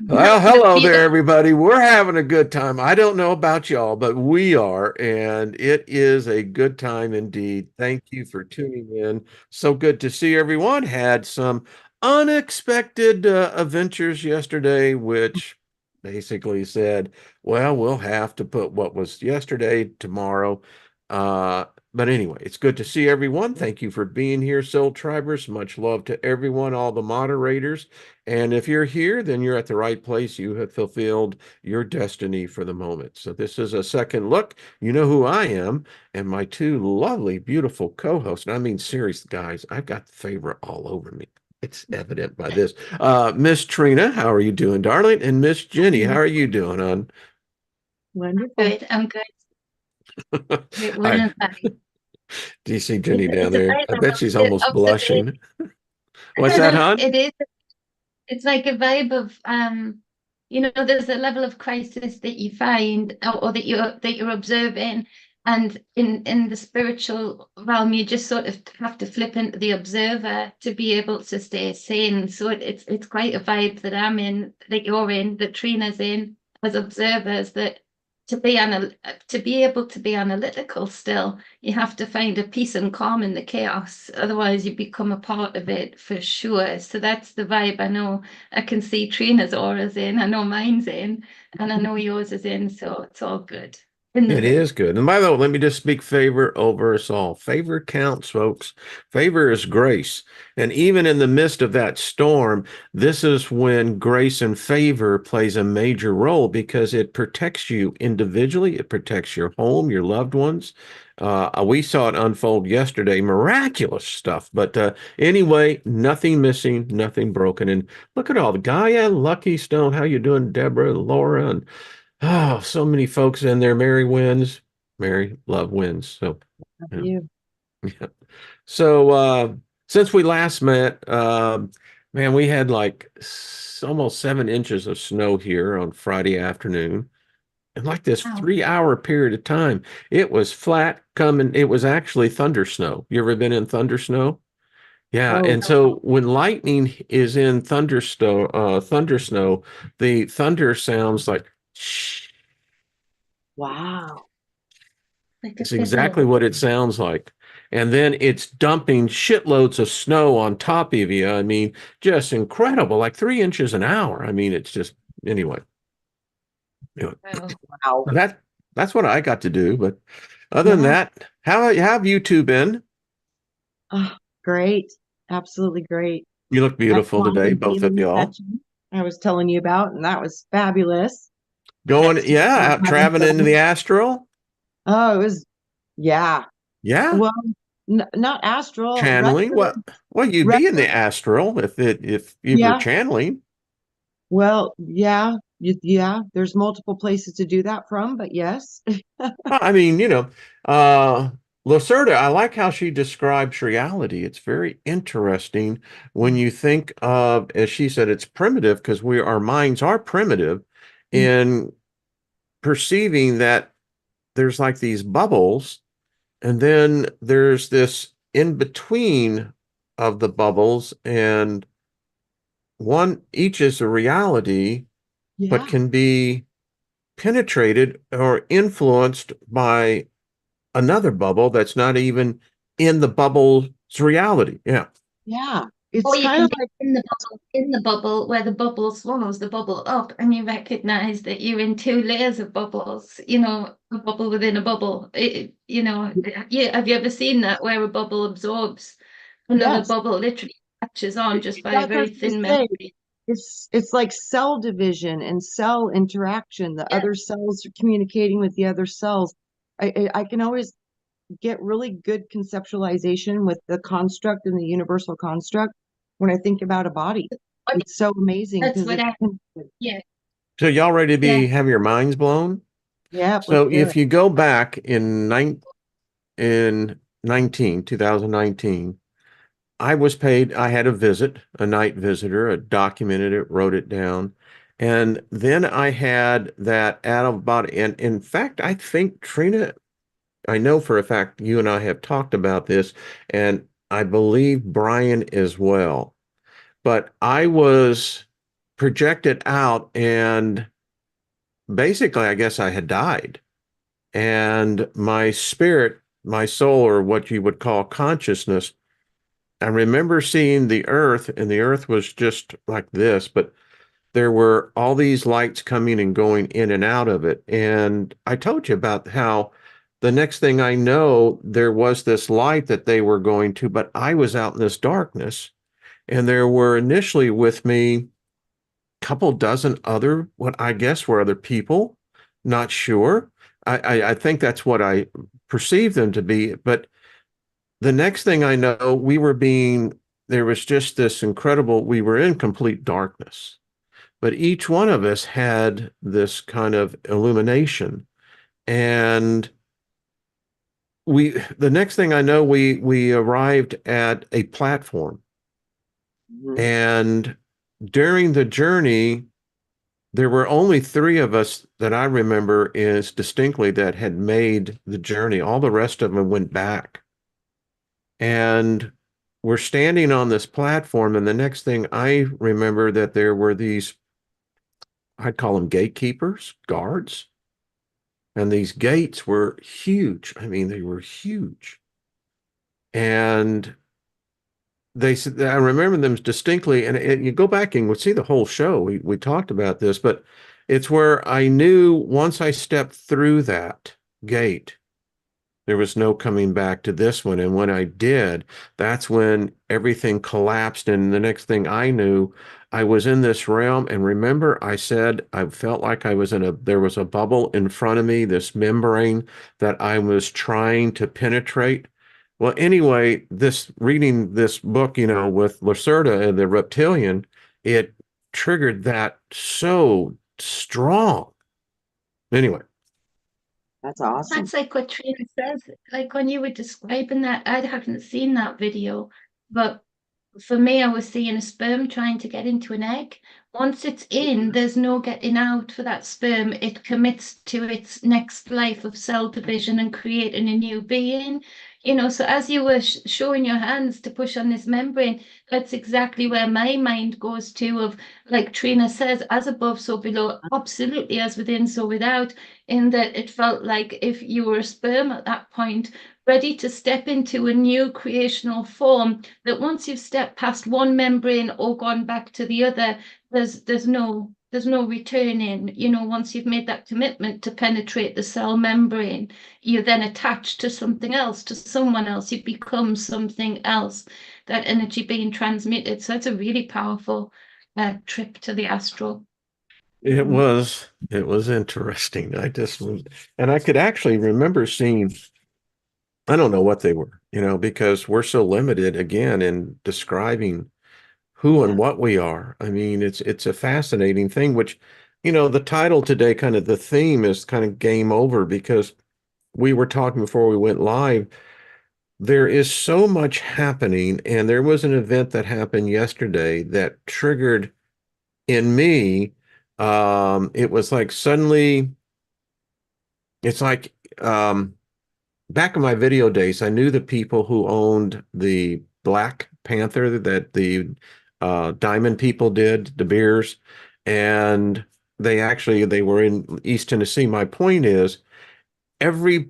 Well, The hello there, feeling. everybody. We're having a good time. I don't know about y'all, but we are, and it is a good time indeed. Thank you for tuning in. So good to see everyone. Had some unexpected adventures yesterday, which basically said, well, we'll have to put what was yesterday tomorrow. Uh, but anyway, it's good to see everyone. Thank you for being here, Soul Tribers. Much love to everyone, all the moderators. And if you're here, then you're at the right place. You have fulfilled your destiny for the moment. So this is a second look. You know who I am, and my two lovely, beautiful co-hosts. And I mean, serious guys, I've got favorite all over me. It's evident by this. Miss Trina, how are you doing, darling? And Miss Jenny, how are you doing, hon? Wonderful. Good. I'm good. It I wouldn't I? do you see Jenny down It's a there? vibe I bet she's of almost observation. blushing. What's that, hon? It is. It's like a vibe of there's a level of crisis that you find or that you're observing, and in the spiritual realm, you just sort of have to flip into the observer to be able to stay sane. So it's quite a vibe that I'm in, that you're in, that Trina's in, as observers, that to be able to be analytical still, you have to find a peace and calm in the chaos. Otherwise, you become a part of it for sure. So that's the vibe. I know I can see Trina's aura's in, I know mine's in, and I know yours is in. So it's all good. In the It mood. is good. And by the way, let me just speak favor over us all. Favor counts, folks. Favor is grace. And even in the midst of that storm, this is when grace and favor plays a major role because it protects you individually. It protects your home, your loved ones. We saw it unfold yesterday, miraculous stuff. But anyway, nothing missing, nothing broken. And look at all the Gaia, Lucky Stone. How you doing, Deborah, Laura, and oh, so many folks in there. Mary wins. Mary love wins. So, Love yeah. you. Yeah. So, since we last met, man, we had like almost 7 inches of snow here on Friday afternoon. And like this Wow. 3 hour period of time, it was flat coming. It was actually thunder snow. You ever been in thunder snow? Yeah. Oh, And so when lightning is in thunder snow, the thunder sounds like wow. Like a it's exactly fiddle. what it sounds like. And then it's dumping shitloads of snow on top of you. I mean, just incredible, like 3 inches an hour. I mean, it's just anyway. Anyway, Wow. Wow. that's what I got to do. But other than Yeah. that, how have you two been? Oh, great. Absolutely great. You look I beautiful saw today, the both of healing y'all. session I was telling you about, and that was fabulous. Going, Next week, yeah, I'm out having traveling into some. the astral. Oh, it was, yeah. Yeah, Well, n not astral, channeling. regular, Well, you'd be in regular. the astral if you were Yeah. channeling. Well, yeah. Yeah. There's multiple places to do that from, but yes. Well, I mean, uh, Lacerda, I like how she describes reality. It's very interesting when you think of, as she said, it's primitive because our minds are primitive in perceiving that there's like these bubbles, and then there's this in between of the bubbles, and one each is a reality, but Yeah. can be penetrated or influenced by another bubble that's not even in the bubble's reality. Yeah. Yeah. Or It's you kind can of be like, in the bubble where the bubble swallows the bubble up, and you recognize that you're in two layers of bubbles, a bubble within a bubble. Yeah, have you ever seen that where a bubble absorbs another yes. bubble, literally catches on just by a That's what I very was going to thin say. membrane? It's like cell division and cell interaction. The Yeah. other cells are communicating with the other cells. I can always get really good conceptualization with the construct and the universal construct when I think about a body. I mean, It's so amazing that's because what it's I, yeah, So y'all ready to yeah. be have your minds blown? yeah, let's So do if it. you go back in 2019, I was paid, I had a visit, a night visitor, I documented it, wrote it down. And then I had that out of body. And in fact, I think Trina, I know for a fact you and I have talked about this, and I believe Brian as well. But I was projected out, and basically, I guess I had died. And my spirit, my soul, or what you would call consciousness, I remember seeing the earth, and the earth was just like this, but there were all these lights coming and going in and out of it. And I told you about how the next thing I know, there was this light that they were going to, but I was out in this darkness. And there were initially with me a couple dozen other, what I guess were other people, not sure. I think that's what I perceived them to be. But the next thing I know, there was just this incredible, we were in complete darkness. But each one of us had this kind of illumination. And the next thing I know, we arrived at a platform. Mhm. And during the journey, there were only three of us that I remember is distinctly that had made the journey. All the rest of them went back. And we're standing on this platform, and the next thing I remember that there were these, I'd call them gatekeepers, guards, and these gates were huge. I mean, they were huge. And they said, I remember them distinctly, and you go back and would see the whole show. We talked about this, but it's where I knew once I stepped through that gate, there was no coming back to this one. And when I did, that's when everything collapsed. And the next thing I knew, I was in this realm. And remember, I said I felt like there was a bubble in front of me, this membrane that I was trying to penetrate. Well, anyway, reading this book, with Lacerda and the reptilian, it triggered that so strong. Anyway. That's awesome. That's like what Trina says. Like when you were describing that, I haven't seen that video, but for me, I was seeing a sperm trying to get into an egg. Once it's in, there's no getting out for that sperm. It commits to its next life of cell division and creating a new being. So as you were showing your hands to push on this membrane, that's exactly where my mind goes to of, like Trina says, as above, so below, absolutely as within, so without, in that it felt like if you were a sperm at that point, ready to step into a new creational form, that once you've stepped past one membrane or gone back to the other, there's no returning. Once you've made that commitment to penetrate the cell membrane, you're then attached to something else, to someone else. You become something else, that energy being transmitted. So it's a really powerful trip to the astral. It was interesting. And I could actually remember seeing, I don't know what they were, because we're so limited again in describing who and what we are. I mean, it's a fascinating thing, which, the title today, kind of the theme is kind of game over, because we were talking before we went live. There is so much happening, and there was an event that happened yesterday that triggered in me. It was like suddenly, it's like, back in my video days, I knew the people who owned the Black Panther that the Diamond people did, De Beers, and they were in East Tennessee. My point is, every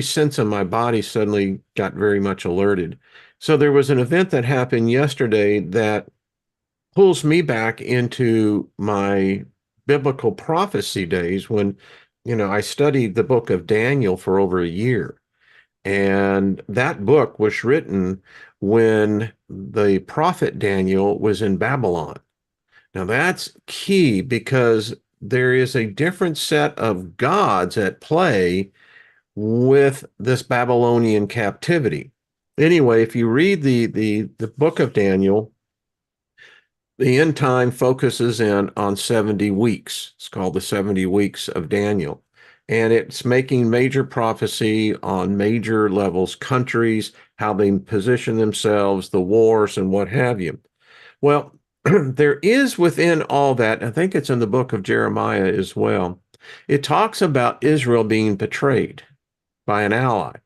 sense of my body suddenly got very much alerted. So there was an event that happened yesterday that pulls me back into my biblical prophecy days when, I studied the book of Daniel for over a year. And that book was written when the prophet Daniel was in Babylon. Now that's key because there is a different set of gods at play with this Babylonian captivity. Anyway, if you read the book of Daniel, the end time focuses in on 70 weeks. It's called the 70 weeks of Daniel. And it's making major prophecy on major levels, countries, how they position themselves, the wars, and what have you. Well, there is within all that, I think it's in the book of Jeremiah as well, it talks about Israel being betrayed by an ally.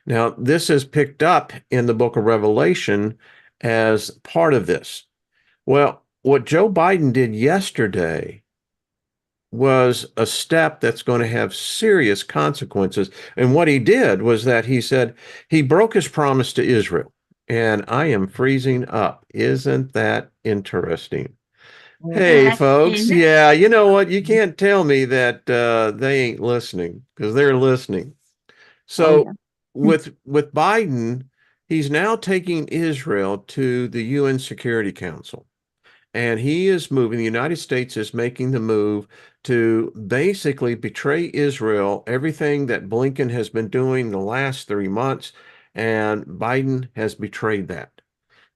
Now, this is picked up in the book of Revelation as part of this. Well, what Joe Biden did yesterday was a step that's going to have serious consequences. And what he did was that he said he broke his promise to Israel. And I am freezing up. Isn't that interesting? Hey, folks. Interesting. Yeah, you know what? You can't tell me that they ain't listening because they're listening. Oh yeah. So with Biden, he's now taking Israel to the UN Security Council. And he is moving, the United States is making the move to basically betray Israel, everything that Blinken has been doing the last 3 months, and Biden has betrayed that.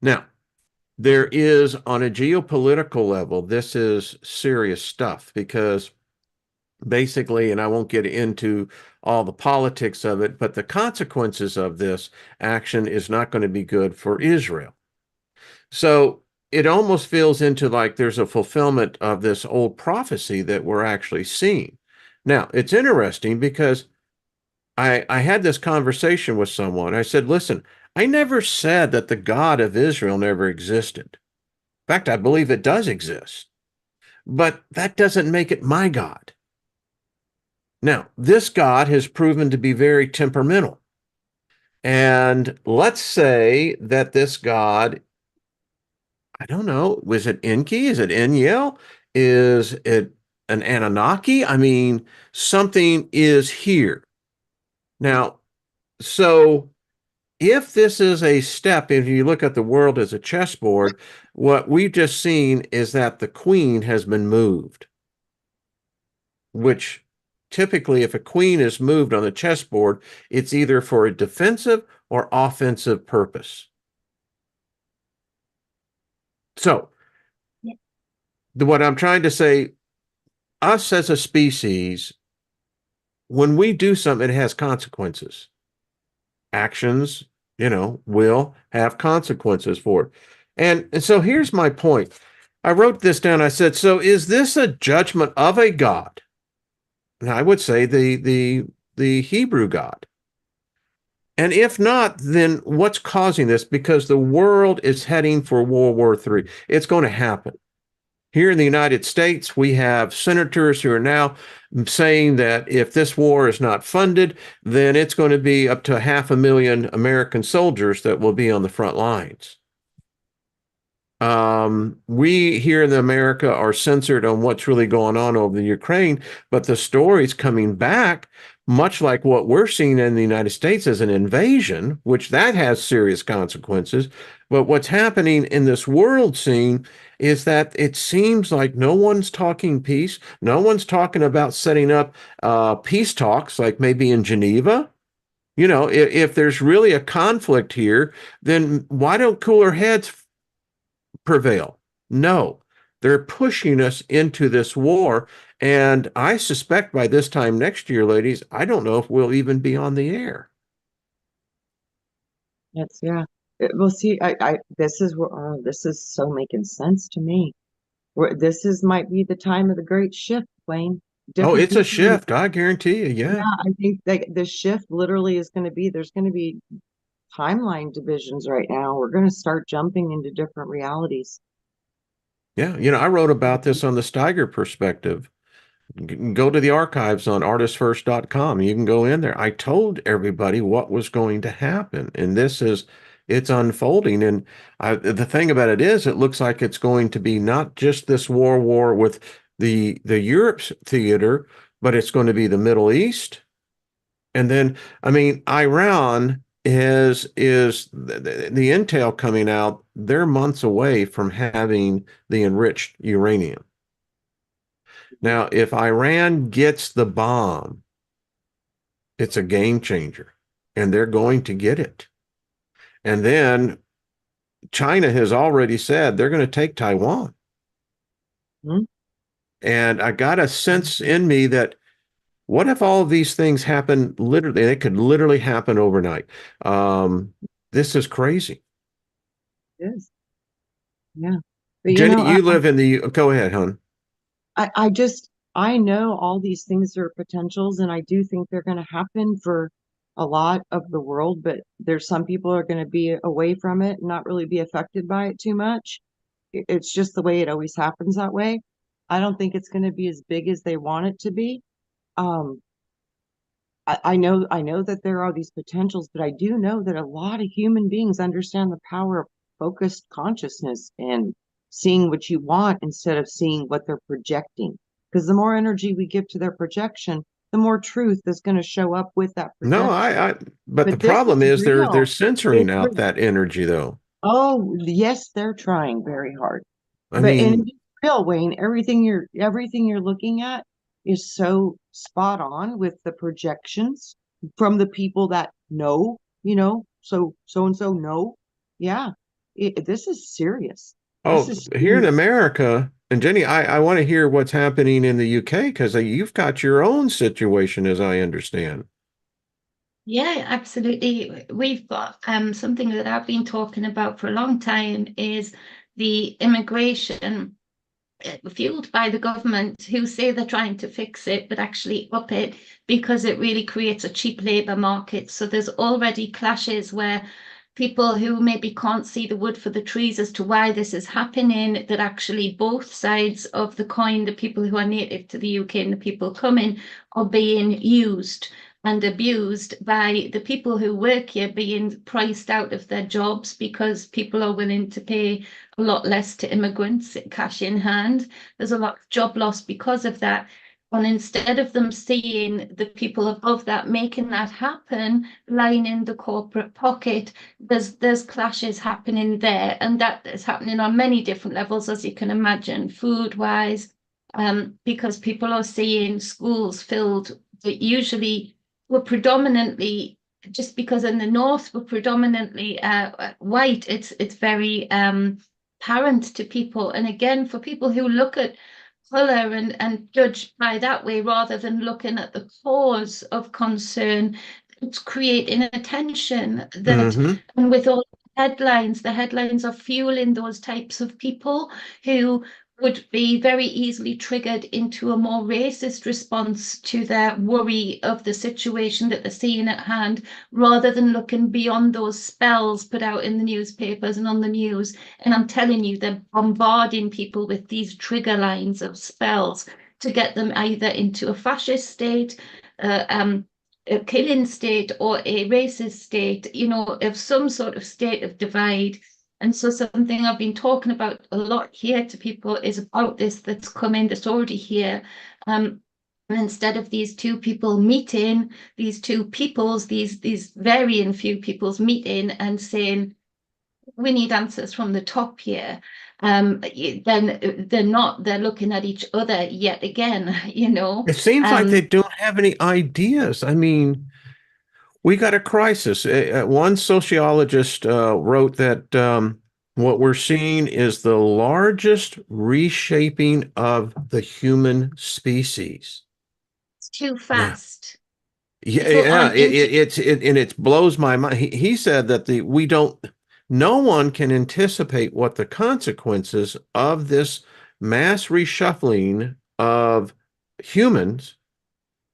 Now, there is on a geopolitical level, this is serious stuff because basically, and I won't get into all the politics of it, but the consequences of this action is not going to be good for Israel. So it almost feels into like there's a fulfillment of this old prophecy that we're actually seeing. Now, it's interesting because I had this conversation with someone. I said, listen, I never said that the God of Israel never existed. In fact, I believe it does exist, but that doesn't make it my God. Now, this God has proven to be very temperamental. And let's say that this God, I don't know, was it Enki? Is it Enlil? Is it an Anunnaki? I mean, something is here. Now, so if this is a step, if you look at the world as a chessboard, what we've just seen is that the queen has been moved, which typically, if a queen is moved on the chessboard, it's either for a defensive or offensive purpose. So, Yeah. what I'm trying to say, us as a species, when we do something, it has consequences. Actions, will have consequences for it. And so here's my point. I wrote this down. I said, so is this a judgment of a God? And I would say the Hebrew God. And if not, then what's causing this? Because the world is heading for World War III. It's going to happen. Here in the United States, we have senators who are now saying that if this war is not funded, then it's going to be up to 500,000 American soldiers that will be on the front lines. We here in America are censored on what's really going on over the Ukraine, but the stories coming back, much like what we're seeing in the United States as an invasion, which that has serious consequences. But what's happening in this world scene is that it seems like no one's talking peace. No one's talking about setting up peace talks, like maybe in Geneva. If there's really a conflict here, then why don't cooler heads prevail? No, they're pushing us into this war. And I suspect by this time next year, ladies, I don't know if we'll even be on the air. That's yeah. Well, see, this is where this is so making sense to me. Where this is might be the time of the great shift, Wayne. Oh, Different it's a people. shift. I guarantee you. Yeah, Yeah. I think that the shift literally is going to be there's going to be timeline divisions right now. We're going to start jumping into different realities. Yeah. I wrote about this on the Steiger perspective. Go to the archives on artistfirst.com. You can go in there. I told everybody what was going to happen. And it's unfolding. And the thing about it is, it looks like it's going to be not just this war with the Europe's theater, but it's going to be the Middle East. And then, I mean, Iran is the intel coming out. They're months away from having the enriched uranium. Now, if Iran gets the bomb, it's a game changer, and they're going to get it. And then China has already said they're going to take Taiwan. Hmm? And I got a sense in me that what if all of these things happen literally? They could literally happen overnight. This is crazy. It is. Yeah. But Jenny, you live in the, go ahead, hon. I just I know all these things are potentials, and I do think they're going to happen for a lot of the world, but there's some people are going to be away from it and not really be affected by it too much. It's just the way it always happens that way. I don't think it's going to be as big as they want it to be. Um, I know that there are these potentials, but I do know that a lot of human beings understand the power of focused consciousness and seeing what you want instead of seeing what they're projecting. Because the more energy we give to their projection, the more truth is going to show up with that No, projection. but the But this problem is is they're real. censoring It's out real. that energy though. Oh, yes, they're trying very hard. I And mean, it's real, Wayne. Everything you're looking at is so spot on with the projections from the people that know, so and so know. Yeah, this is serious. This oh, is here in serious. America, and Jenny, I want to hear what's happening in the UK because you've got your own situation, as I understand. Yeah, absolutely. We've got something that I've been talking about for a long time is the immigration fueled by the government who say they're trying to fix it, but actually up it because it really creates a cheap labour market. So there's already clashes where people who maybe can't see the wood for the trees as to why this is happening, that actually both sides of the coin, the people who are native to the UK and the people coming, are being used and abused by the people who work here being priced out of their jobs because people are willing to pay a lot less to immigrants, cash in hand. There's a lot of job loss because of that. And instead of them seeing the people above that making that happen, lining the corporate pocket, there's clashes happening there, and that is happening on many different levels, as you can imagine, food wise, because people are seeing schools filled that usually were predominantly just because in the north were predominantly white. It's very apparent to people, and again for people who look at color and judge by that way rather than looking at the cause of concern, it's creating a tension that, Hmm. and with all the headlines are fueling those types of people who would be very easily triggered into a more racist response to their worry of the situation that they're seeing at hand, rather than looking beyond those spells put out in the newspapers and on the news. And I'm telling you, they're bombarding people with these trigger lines of spells to get them either into a fascist state, uh, um, a killing state, or a racist state, of some sort of state of divide. And so something I've been talking about a lot here to people is about this that's coming, that's already here. And instead of these two people meeting, these two peoples, these varying few peoples meeting and saying, we need answers from the top here, then they're looking at each other yet again. It seems like they don't have any ideas. I mean, we got a crisis. One sociologist wrote that what we're seeing is the largest reshaping of the human species. It's too Now, fast. yeah, People yeah, aren't into and it blows my mind. He said that no one can anticipate what the consequences of this mass reshuffling of humans.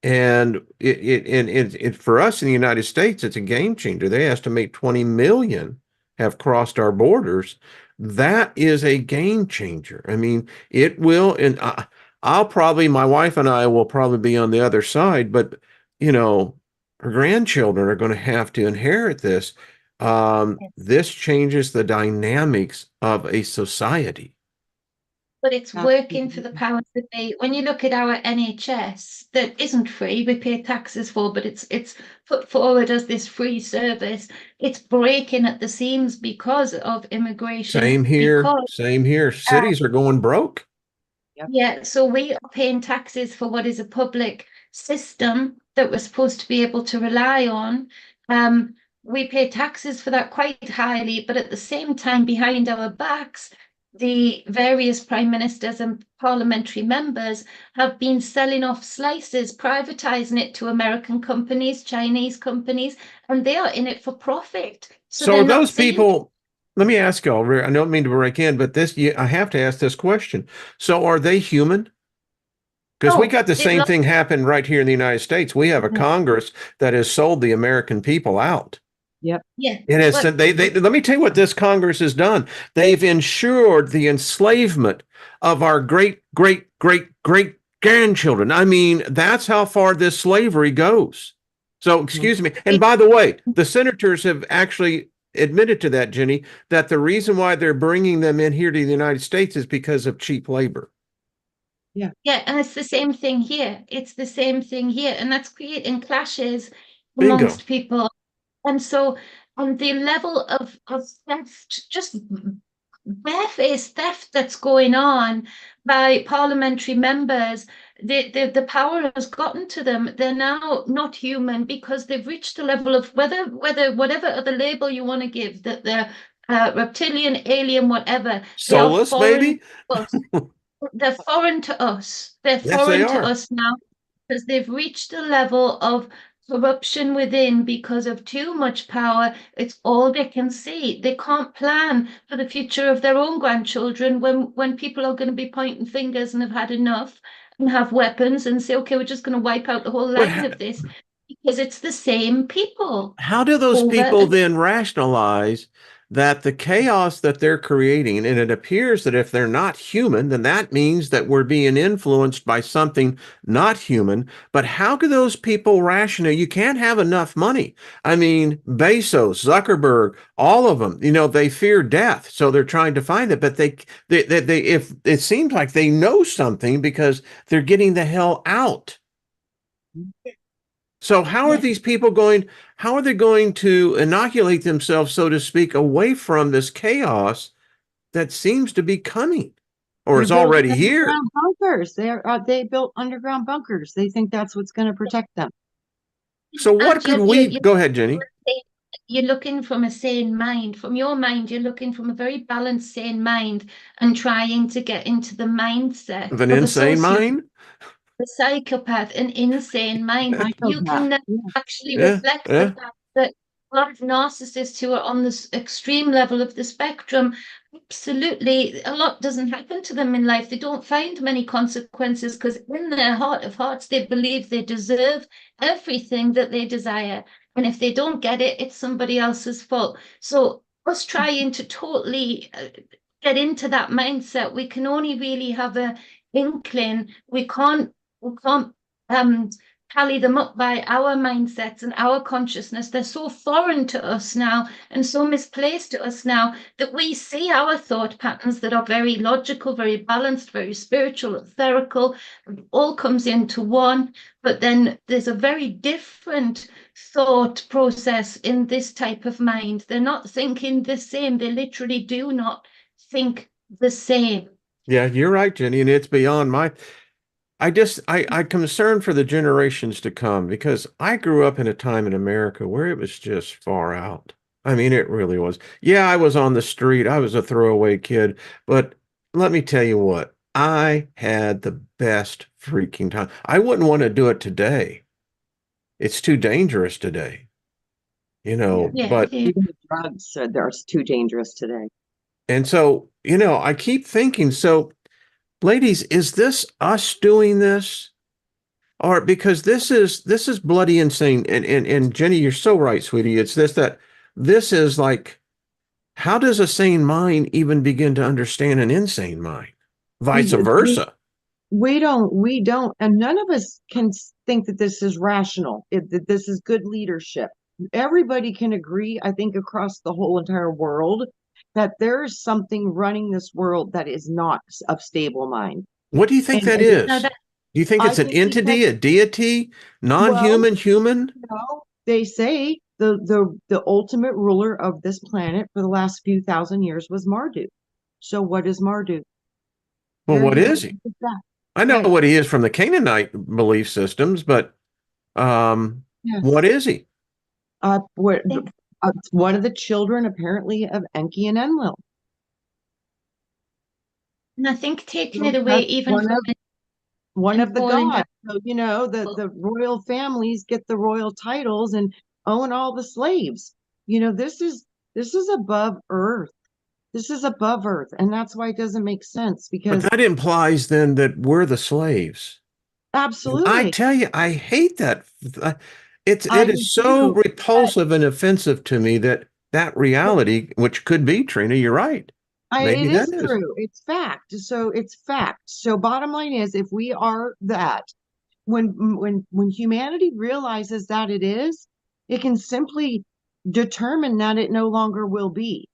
And it for us in the United States, it's a game changer. They estimate 20 million have crossed our borders. That is a game changer. I mean, it will, and my wife and I will probably be on the other side, but her grandchildren are going to have to inherit this. This changes the dynamics of a society. but it's working for the Absolutely. powers that be. When you look at our NHS, that isn't free, we pay taxes for, but it's put forward as this free service. It's breaking at the seams because of immigration, Same here. because Same here. uh, Cities are going broke. Yep. yeah, so we are paying taxes for what is a public system that we're supposed to be able to rely on. We pay taxes for that quite highly, but at the same time, behind our backs, the various prime ministers and parliamentary members have been selling off slices, privatizing it to American companies, Chinese companies, and they are in it for profit. So So they're are not those seeing. people, let me ask y'all, I don't mean to break in, but I have to ask this question. So are they human? Because we Oh, got the they've same lost. thing happen right here in the United States. We have a Congress that has sold the American people out. Yep. Yeah. It has But they let me tell you what this Congress has done. They've ensured the enslavement of our great great great great grandchildren. I mean, that's how far this slavery goes. So, excuse me. And by the way, the senators have actually admitted to that, Jenny, that the reason why they're bringing them in here to the United States is because of cheap labor. Yeah. yeah, and it's the same thing here. It's the same thing here, and that's creating clashes Bingo. amongst people. And so, on the level of theft, just barefaced theft that's going on by parliamentary members, the power has gotten to them. They're now not human because they've reached a level of whether whatever other label you want to give, that they're reptilian, alien, whatever, they are Soulless, foreign maybe? to us. They're foreign to us. They're Yes, they foreign to are. us now because they've reached a level of corruption within because of too much power. It's all they can see. They can't plan for the future of their own grandchildren when people are going to be pointing fingers and have had enough and have weapons and say, okay, we're just going to wipe out the whole But line of this because it's the same people how do those over people and then rationalize that the chaos that they're creating, and it appears that if they're not human, then that means that we're being influenced by something not human. But how do those people rationalize? You can't have enough money. I mean, Bezos, Zuckerberg, all of them, they fear death. So they're trying to find it. But they if it seems like they know something because they're getting the hell out. So yeah. how are they going to inoculate themselves, so to speak, away from this chaos that seems to be coming or They're is building already here? underground bunkers. They built underground bunkers. They think that's what's going to protect them. So what And could we go ahead, Jenny? you're looking from a sane mind. From your mind, you're looking from a very balanced, sane mind and trying to get into the mindset Of an of a insane sociopath, mind? a psychopath, an insane mind. You Psychopath. can never Yeah. actually Yeah, reflect the yeah. fact that a lot of narcissists who are on this extreme level of the spectrum, absolutely, a lot doesn't happen to them in life. They don't find many consequences because in their heart of hearts, they believe they deserve everything that they desire. And if they don't get it, it's somebody else's fault. So us trying to totally get into that mindset, we can only really have a inkling. We can't um tally them up by our mindsets and our consciousness. They're so foreign to us now and so misplaced to us now that we see our thought patterns that are very logical, very balanced, very spiritual, etherical, all comes into one. But then there's a very different thought process in this type of mind. They're not thinking the same. They literally do not think the same. Yeah, you're right, Jenny, and it's beyond my I'm concerned for the generations to come because I grew up in a time in America where it was just far out. I mean, it really was. Yeah, I was on the street. I was a throwaway kid, but let me tell you what, I had the best freaking time. I wouldn't want to do it today. It's too dangerous today, Yeah. Yeah, but yeah. Even the drugs are too dangerous today. and so, I keep thinking, so ladies, is this us doing this? Or because this is bloody insane. And Jenny, you're so right, sweetie. It's this is like, how does a sane mind even begin to understand an insane mind? Vice We, we, versa. we don't, and none of us can think that this is rational, that this is good leadership. Everybody can agree, I think, across the whole entire world, that there is something running this world that is not of stable mind. What do you think that And Now is? that Do you think I it's an think because, entity, a deity, well, non-human, human? they say the ultimate ruler of this planet for the last few thousand years was Marduk. So what is Marduk? Well, There what you go. is he? Look at that. I know Right. what he is from the Canaanite belief systems, but what Yes. is he? What one of the children apparently of Enki and Enlil. and I think taking it So away that's even one from of it one and of the falling back. gods. So the royal families get the royal titles and own all the slaves. This is above earth. This is above earth, and that's why it doesn't make sense But because that implies then that we're the slaves. And I absolutely. tell you, I hate that. it I is do so too. repulsive and offensive to me that that But reality, which could be, Trina, you're right. Maybe it that is is. true. It's fact. So it's fact. So bottom line is, if we are that, when humanity realizes that it is, it can simply determine that it no longer will be.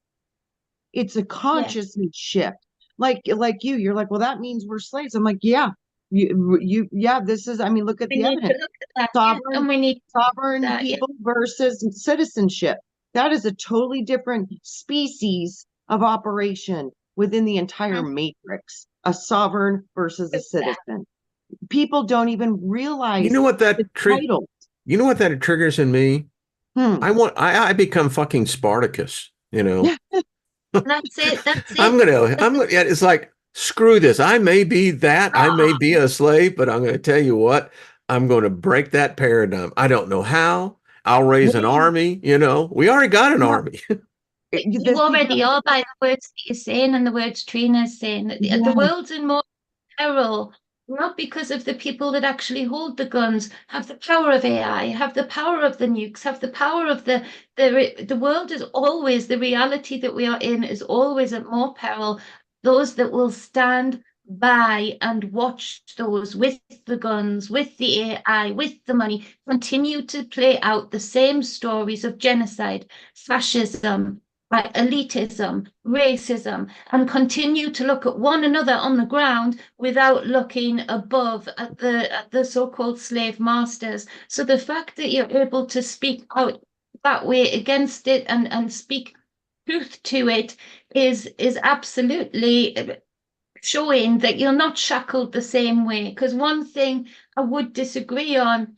It's a Yeah. consciousness shift. Like you're like, well, that means we're slaves. I'm like, yeah, yeah, this is, I mean, look at We the need to evidence. look at that. Yeah. Sovereign, And we need to look sovereign at that. Yeah. people versus citizenship. That is a totally different species of operation within the entire Mhm. matrix, a sovereign versus a Exactly. citizen. People don't even You realize know what the that tri title. you know what that triggers in me? Hmm. I become fucking Spartacus, you know. That's it. That's it. I'm gonna, yeah, it's like, screw this. I may be that, I may Ah, be a slave, but I'm gonna tell you what, I'm gonna break that paradigm. I don't know how. I'll raise an Well, army, you know. We already got an yeah, army. you see, already are by the words that you're saying and the words Trina's saying. The yeah, world's in more peril, not because of the people that actually hold the guns, have the power of AI, have the power of the nukes, have the power of the world is always, the reality that we are in is always at more peril. Those that will stand by and watch those with the guns, with the AI, with the money, continue to play out the same stories of genocide, fascism, elitism, racism, and continue to look at one another on the ground without looking above at the so-called slave masters. So the fact that you're able to speak out that way against it and speak truth to it is absolutely showing that you're not shackled the same way. Because one thing I would disagree on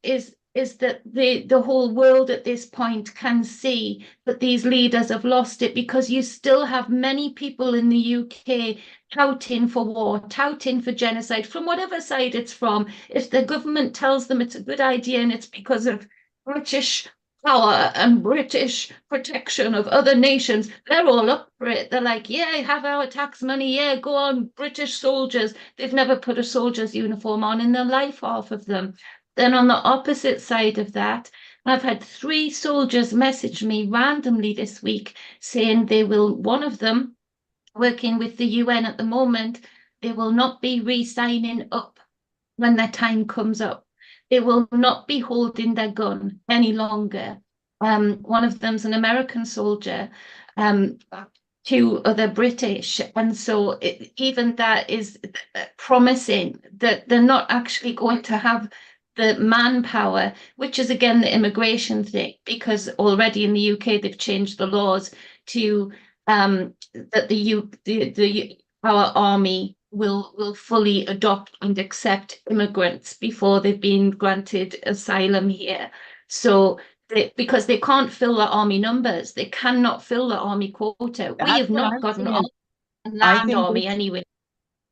is that the whole world at this point can see that these leaders have lost it, because you still have many people in the UK touting for war, touting for genocide, from whatever side it's from. If the government tells them it's a good idea and it's because of British power and British protection of other nations, they're all up for it. They're like, yeah, have our tax money. Yeah, go on, British soldiers. They've never put a soldier's uniform on in their life, half of them. Then on the opposite side of that, I've had 3 soldiers message me randomly this week saying they will, one of them working with the UN at the moment, they will not be re-signing up when their time comes up. They will not be holding their gun any longer. One of them's an American soldier, um, 2 other British. And so even that is promising that they're not actually going to have the manpower, which is again the immigration thing, because already in the UK they've changed the laws to that our army will fully adopt and accept immigrants before they've been granted asylum here. So because they can't fill the army numbers, they cannot fill the army quota. We that's have what not I'm got an saying. I land think army this, anyway.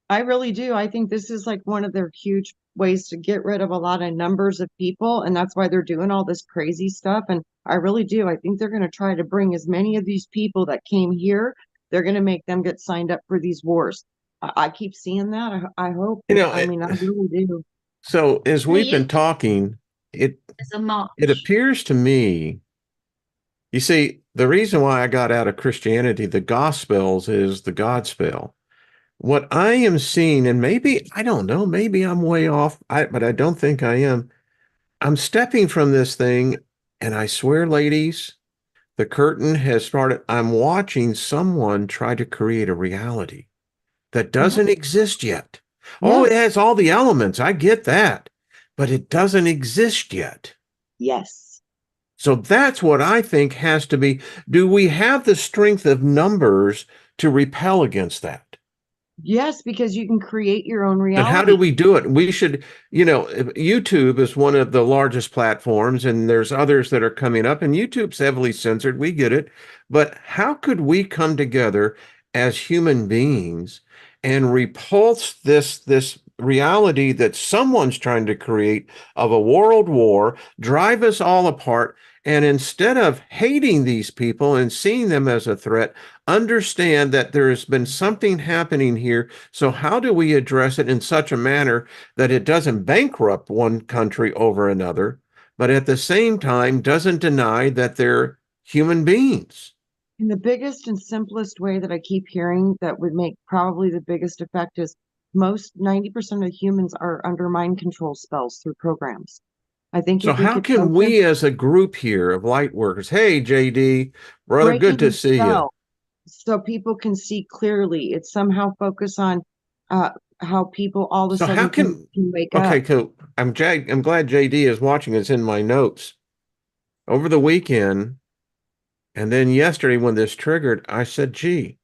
I really do. I think this is like one of their huge ways to get rid of a lot of numbers of people, and that's why they're doing all this crazy stuff. And I really do. I think they're going to try to bring as many of these people that came here, they're going to make them get signed up for these wars. I keep seeing that. I hope. You know, I mean, I really do. so as The we've been UK talking, it is a it march. appears to me, you see, the reason why I got out of Christianity, the Gospels, is the Godspell. What I am seeing, and maybe, I don't know, maybe I'm way off, but I don't think I am. I'm stepping from this thing, and I swear, ladies, the curtain has started. I'm watching someone try to create a reality that Yeah. doesn't exist yet. Oh, Yeah. it has all the elements. I get that, but it doesn't exist yet. Yes. So that's what I think has to be. Do we have the strength of numbers to repel against that? Yes, because you can create your own And how do reality. we do it? We should, YouTube is one of the largest platforms, and there's others that are coming up, and YouTube's heavily censored. We get it. But how could we come together as human beings and repulse this reality that someone's trying to create of a world war, drive us all apart, and instead of hating these people and seeing them as a threat, understand that there has been something happening here. So how do we address it in such a manner that it doesn't bankrupt one country over another, but at the same time doesn't deny that they're human beings. And the biggest and simplest way that I keep hearing that would make probably the biggest effect is most 90% of humans are under mind control spells through programs. I think So if we how could can focus we as a group here of light workers, hey JD, brother, good breaking to the see you. spell so people can see clearly, it's somehow focus on uh, how people all of a So how sudden can can wake okay, up. cool. I'm glad JD is watching. It's in my notes. Over the weekend, and then yesterday when this triggered, I said, gee,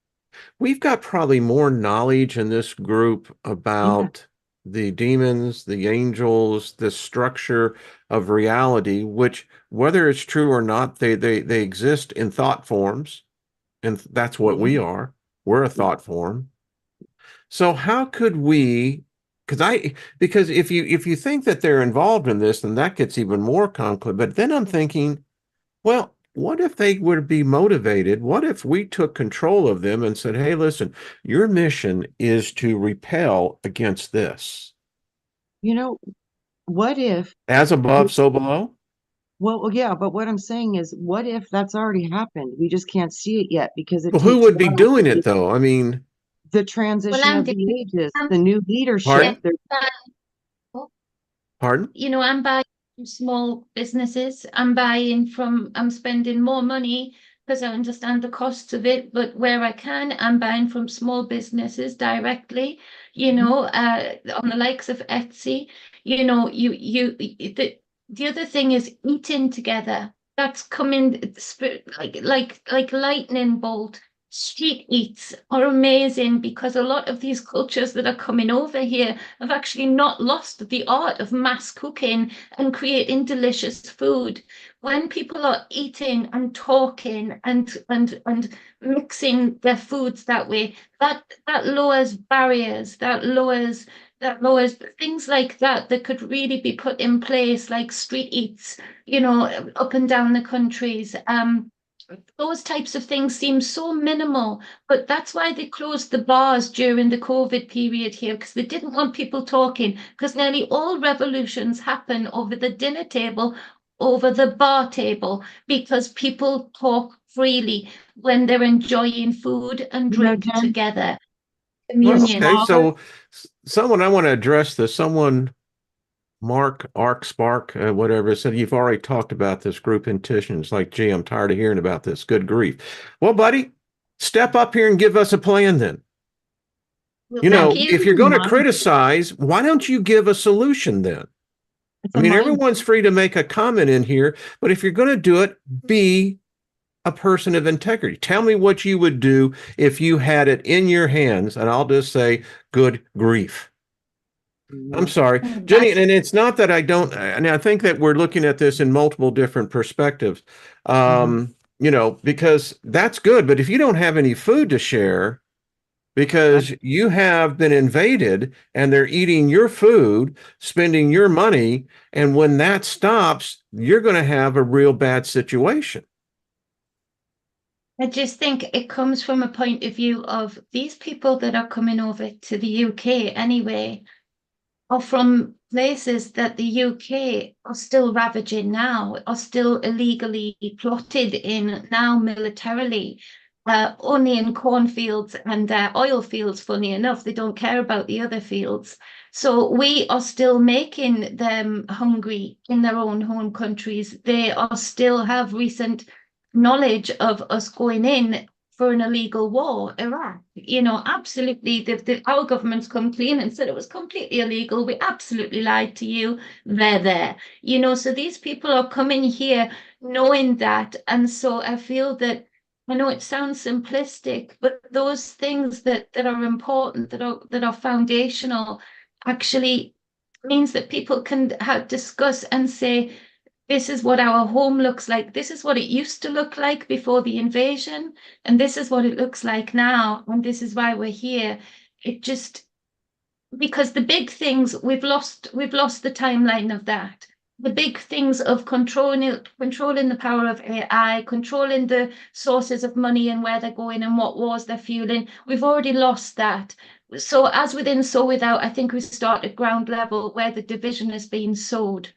we've got probably more knowledge in this group Yeah, about the demons, the angels, the structure of reality, which whether it's true or not, they exist in thought forms, and that's what yeah, we are. We're a yeah. thought form. So how could we, because if you think that they're involved in this, then that gets even more complicated. But then I'm thinking, well, what if they would be motivated? What if we took control of them and said, hey, listen, your mission is to repel against this. You know, what if, As above, so below? well, yeah, but what I'm saying is, what if that's already happened? We just can't see it yet because it Well, who takes a would be while for doing it though? I mean, the Well, transition I'm of doing, the ages, I'm, the new leadership. yeah, pardon? There, Pardon? I'm buying from small businesses. I'm spending more money because I understand the costs of it, but where I can, I'm buying from small businesses directly, on the likes of Etsy. The other thing is eating together. That's coming like lightning bolt. Street eats are amazing because a lot of these cultures that are coming over here have actually not lost the art of mass cooking and creating delicious food. When people are eating and talking and mixing their foods that way, that lowers barriers, that lowers things like that could really be put in place, like street eats, up and down the countries. Those types of things seem so minimal, but that's why they closed the bars during the COVID period here, because they didn't want people talking, because nearly all revolutions happen over the dinner table, over the bar table, because people talk freely when they're enjoying food and drink Jen, together. Well, the Communion. okay. smaller, So someone I want to address this, someone Mark, Ark, Spark, whatever, said you've already talked about this group intention. It's like, gee, I'm tired of hearing about this. Good grief. Well, buddy, step up here and give us a plan then. Well, You thank know, keep if you. you're in going to mind, criticize, why don't you give a solution then? it's I a mean, mind. everyone's free to make a comment in here, but if you're going to do it, be a person of integrity. Tell me what you would do if you had it in your hands, and I'll just say, good grief. I'm Yeah. sorry, Jenny, and it's not that I don't, and I think that we're looking at this in multiple different perspectives. Mhm. Because that's good, but if you don't have any food to share, That, because you have been invaded and they're eating your food, spending your money, and when that stops, you're going to have a real bad situation. I just think it comes from a point of view of these people that are coming over to the UK anyway, are from places that the UK are still ravaging now, are still illegally plotted in now militarily, only in cornfields and oil fields, funny enough. They don't care about the other fields. So we are still making them hungry in their own home countries. They are still have recent knowledge of us going in for an illegal war, Iraq. Absolutely, our government's come clean and said it was completely illegal. We absolutely lied to you. They're there. So these people are coming here knowing that. And so I feel that, I know it sounds simplistic, but those things that are important, that are foundational, actually means that people can discuss and say, this is what our home looks like. This is what it used to look like before the invasion. And this is what it looks like now. And this is why we're here. It just, because the big things, we've lost the timeline of that. The big things of controlling the power of AI, controlling the sources of money and where they're going and what wars they're fueling. We've already lost that. So as within, so without, I think we start at ground level where the division is being sowed.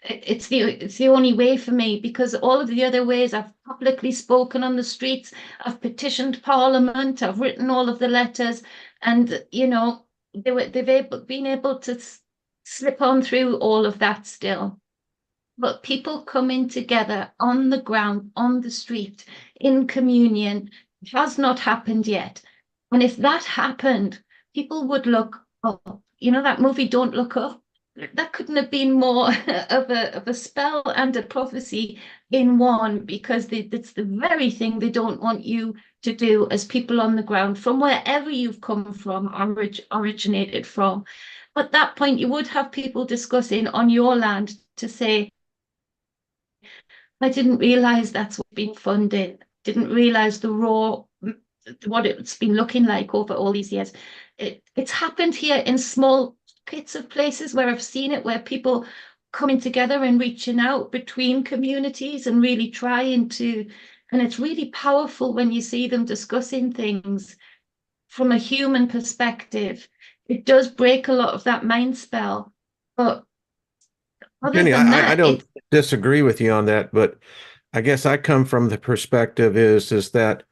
it's the only way for me, because all of the other ways, I've publicly spoken on the streets, I've petitioned Parliament, I've written all of the letters, and been able to slip on through all of that still. But people coming together on the ground, on the street, in communion, has not happened yet. And if that happened, people would look up. You know that movie, Don't Look Up? That couldn't have been more of a spell and a prophecy in one, because it's the very thing they don't want you to do as people on the ground from wherever you've come from, originated from. At that point, you would have people discussing on your land to say, I didn't realize that's what being funded. Didn't realize the raw, what it's been looking like over all these years. It's happened here in small bits of places where I've seen it, where people coming together and reaching out between communities and really trying to, and it's really powerful when you see them discussing things from a human perspective. It does break a lot of that mind spell, but other Jenny, than I that, don't disagree with you on that, but I guess I come from the perspective is that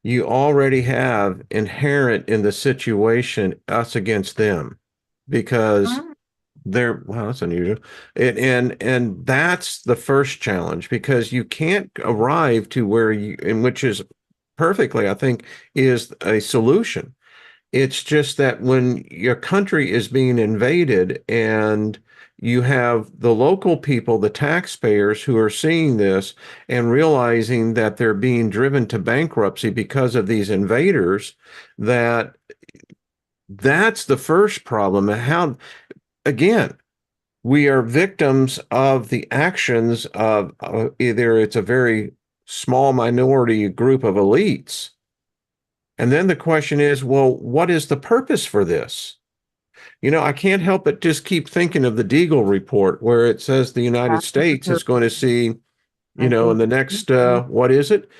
you already have inherent in the situation us against them, because mm, they're, well, that's unusual. And that's the first challenge, because you can't arrive to where you, in which is perfectly, I think, is a solution. It's just that when your country is being invaded and you have the local people, the taxpayers who are seeing this and realizing that they're being driven to bankruptcy because of these invaders, that's the first problem. And how, again, we are victims of the actions of either it's a very small minority group of elites. And then the question is, well, what is the purpose for this? I can't help but just keep thinking of the Deagle report, where it says the United That is the States is going to purpose. see, I in think the it's next, yeah, what is it?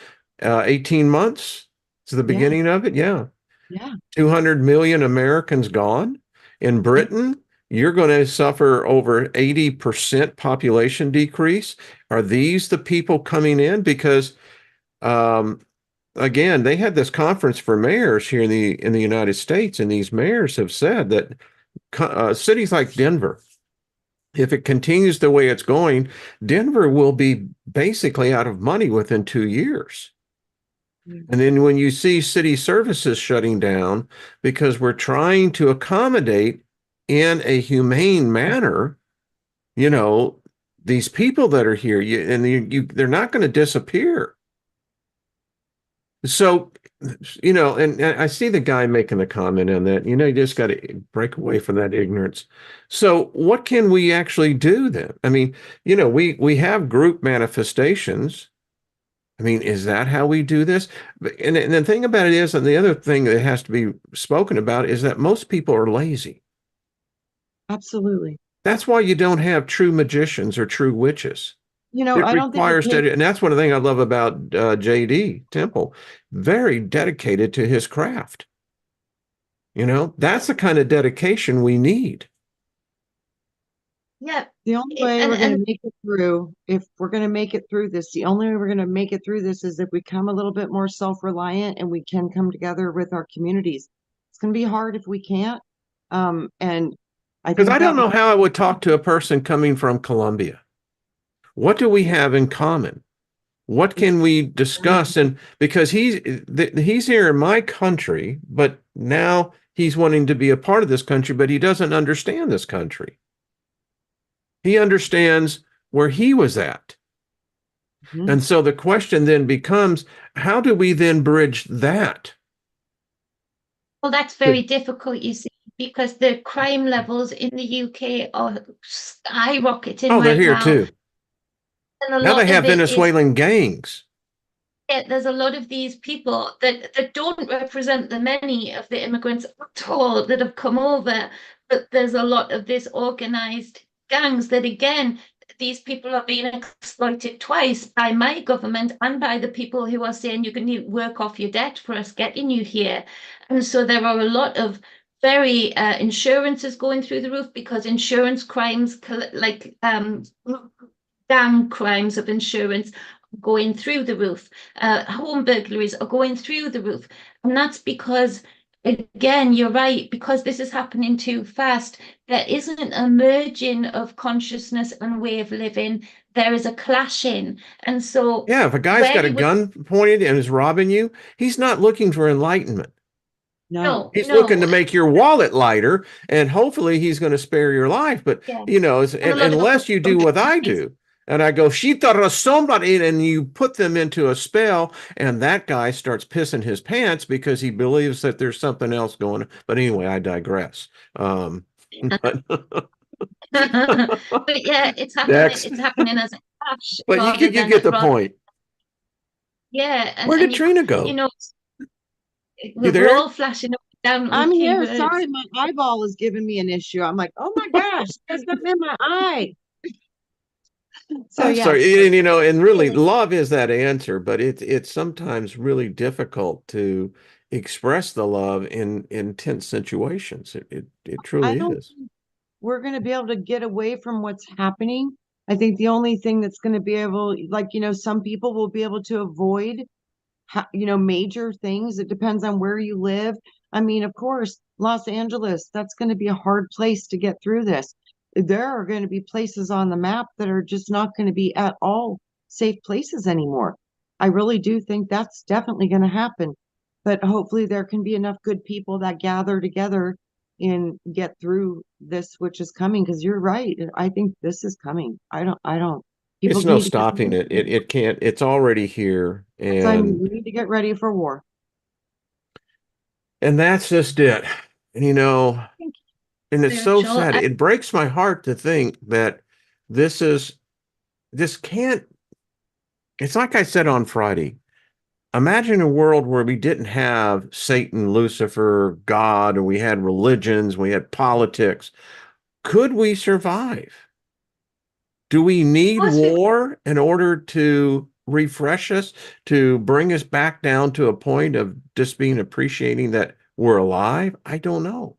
18 months to the yeah, beginning of it. Yeah. yeah. 200 million Americans gone. In Britain, you're going to suffer over 80% population decrease. Are these the people coming in? Because, um, again, they had this conference for mayors here in the United States, and these mayors have said that cities like Denver, if it continues the way it's going, Denver will be basically out of money within 2 years. Yeah. And then when you see city services shutting down because we're trying to accommodate in a humane manner, you know, these people that are here, they're not going to disappear. So, and I see the guy making a comment on that. You just got to break away from that ignorance. So, what can we actually do then? I mean, we have group manifestations. I mean, is that how we do this? And the thing about it is, and the other thing that has to be spoken about is that most people are lazy. Absolutely. That's why you don't have true magicians or true witches. It I don't think it requires takes, and that's one of the things I love about JD Temple. Very dedicated to his craft. That's the kind of dedication we need. yeah, the only way we're going and to make it through, if we're going to make it through this, the only way we're going to make it through this is if we become a little bit more self-reliant and we can come together with our communities. It's going to be hard if we can't. And I Because think I don't that know how I would talk to a person coming from Colombia. What do we have in common? What can we discuss? And because he's here in my country, but now he's wanting to be a part of this country, but he doesn't understand this country. He understands where he was at. Mhm. And so the question then becomes, how do we then bridge that? well, that's very difficult, you see, because the crime levels in the UK are skyrocketing Oh, they're right here now. too. And a Now they lot of have it is, Venezuelan gangs. there's a lot of these people that don't represent the many of the immigrants at all that have come over, but there's a lot of this organized gangs that, again, these people are being exploited twice by my government and by the people who are saying you can work off your debt for us getting you here. And so there are a lot of very insurance is going through the roof because insurance crimes, like gang crimes of insurance, going through the roof. Home burglaries are going through the roof, and that's because, again, you're right, because this is happening too fast. There isn't a merging of consciousness and way of living. There is a clashing, and so Yeah, if a guy's where got a you would gun pointed and is robbing you, he's not looking for enlightenment. No. no, He's looking no, to make your wallet lighter, and hopefully he's going to spare your life. But yeah, and a and lot of them unless you do come what I from do, and I go "Shita somebody," and you put them into a spell, and that guy starts pissing his pants because he believes that there's something else going on. But anyway, I digress. But but yeah, it's happening. next, It's happening as a clash but rather you than get the rather. point. Yeah, Where and did Trina go? You we're there? all flashing up and down I'm with here. keywords. Sorry, my eyeball is giving me an issue. I'm like, oh my gosh, there's something in my eye. So I'm yes, sorry, and really, love is that answer, but it's sometimes really difficult to express the love in intense situations. It I truly don't is. think we're going to be able to get away from what's happening. I think the only thing that's going to be able, like, some people will be able to avoid major things. It depends on where you live. I mean, of course, Los Angeles, that's going to be a hard place to get through this. There are going to be places on the map that are just not going to be at all safe places anymore. I really do think that's definitely going to happen. But hopefully there can be enough good people that gather together and get through this, which is coming. Because you're right. I think this is coming. I don't. People It's no need to get stopping it. It can't. It's already here, time. and We need to get ready for war. that's just it. And Think and it's so spiritual. sad. It breaks my heart to think that this is this can't. It's like I said on Friday. Imagine a world where we didn't have Satan, Lucifer, God, and we had religions, we had politics. Could we survive? Do we Of need course, we war in order to refresh us, to bring us back down to a point of just being appreciating that we're alive? I don't know.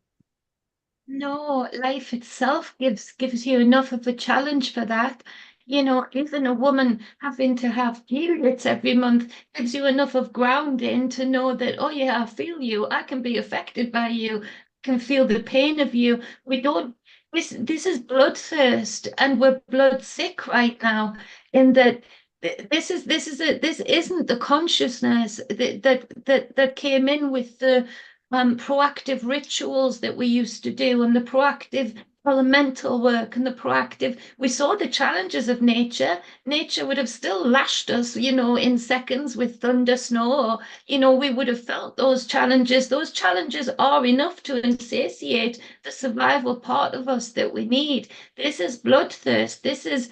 no, life itself gives you enough of a challenge for that. Even a woman having to have periods every month gives you enough of grounding to know that, oh yeah, I feel you. I can be affected by you. I can feel the pain of you. We don't. This is bloodthirst, and we're blood sick right now. In that, this isn't the consciousness that came in with the proactive rituals that we used to do and the proactive elemental work and the proactive. We saw the challenges of nature. Nature would have still lashed us, in seconds with thunder, snow, or, we would have felt those challenges. Those challenges are enough to insatiate the survival part of us that we need. This is bloodthirst. This is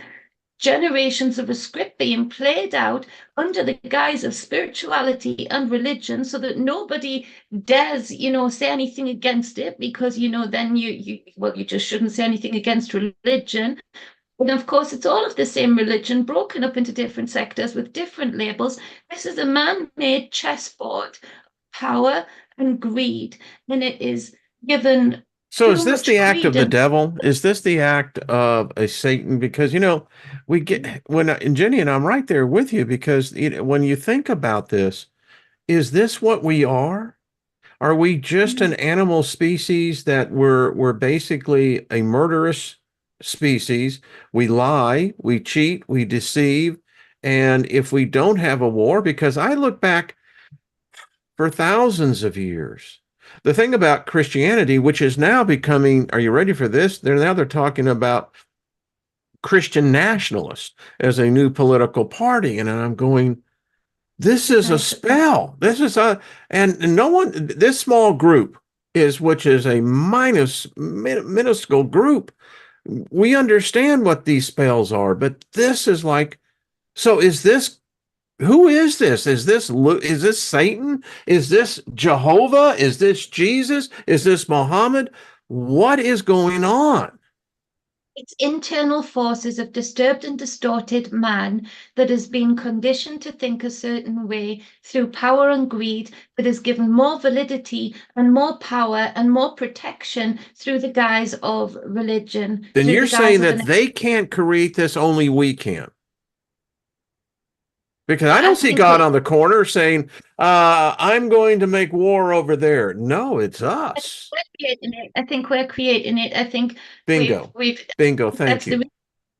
generations of a script being played out under the guise of spirituality and religion so that nobody dares, say anything against it because, then you just shouldn't say anything against religion. And of course, it's all of the same religion broken up into different sectors with different labels. This is a man-made chessboard, power and greed, and it is given So is too this the much act of the credence. devil? Is this the act of a Satan? Because we get and Jenny and I'm right there with you because when you think about this, is this what we are? Are we just an animal species that we're basically a murderous species? We lie, we cheat, we deceive, and if we don't have a war, because I look back for thousands of years. The thing about Christianity, which is now becoming, are you ready for this? They're talking about Christian nationalists as a new political party. And I'm going, this is a spell. And no one, this small group which is a minuscule group. We understand what these spells are, but this is like, so who is this? Is this Satan? Is this Jehovah? Is this Jesus? Is this Muhammad? What is going on? It's internal forces of disturbed and distorted man that has been conditioned to think a certain way through power and greed, that is given more validity and more power and more protection through the guise of religion, Then through you're the guise saying of that an. they can't create this, only we can. Because I I don't see think God we're on the corner saying, I'm going to make war over there. No, it's us. creating it. I think we're creating it. I think Bingo. we've Bingo. Thank that's the you.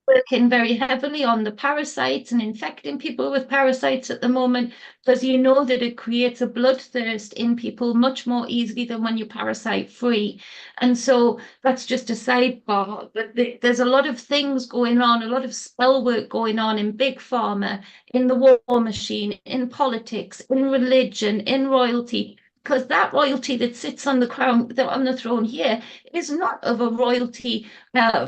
working very heavily on the parasites and infecting people with parasites at the moment, because you know that it creates a bloodthirst in people much more easily than when you're parasite free. And so that's just a sidebar. But there's a lot of things going on, a lot of spell work going on in big pharma, in the war machine, in politics, in religion, in royalty. Because that royalty that sits on the crown, on the throne here, is not of a royalty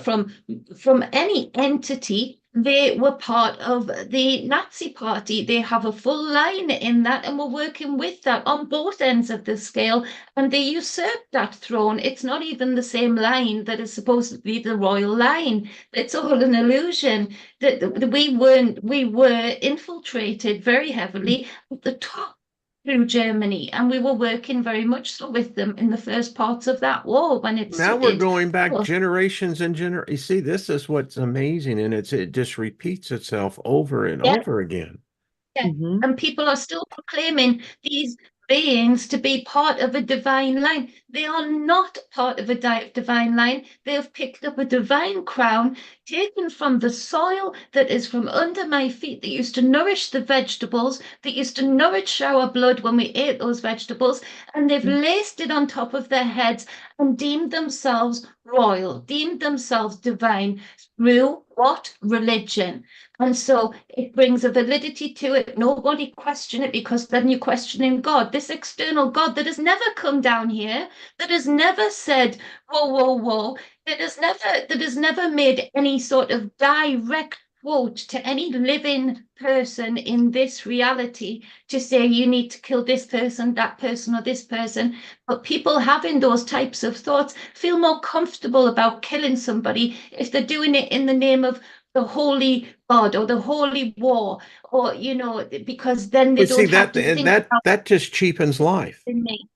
from any entity. They were part of the Nazi party. They have a full line in that, and we're working with that on both ends of the scale. And they usurped that throne. It's not even the same line that is supposed to be the royal line. It's all an illusion. That we were infiltrated very heavily at the top through Germany, and we were working very much so with them in the first parts of that war when it Now we're started. going back generations and You see, this is what's amazing, and it just repeats itself over and Yeah, over again. yeah. Hmm. And people are still proclaiming these beings to be part of a divine line. They are not part of a divine line. They have picked up a divine crown taken from the soil that is from under my feet, that used to nourish the vegetables, that used to nourish our blood when we ate those vegetables, and they've laced it on top of their heads and deemed themselves royal, deemed themselves divine through what? Religion. And so it brings a validity to it. Nobody question it, because then you're questioning God, this external God that has never come down here, that has never said, whoa, whoa, whoa, that has never made any sort of direct quote to any living person in this reality to say you need to kill this person, that person, or this person. But people having those types of thoughts feel more comfortable about killing somebody if they're doing it in the name of the holy God or the holy war, or because then they But see don't have that to and think that about that just cheapens life. me.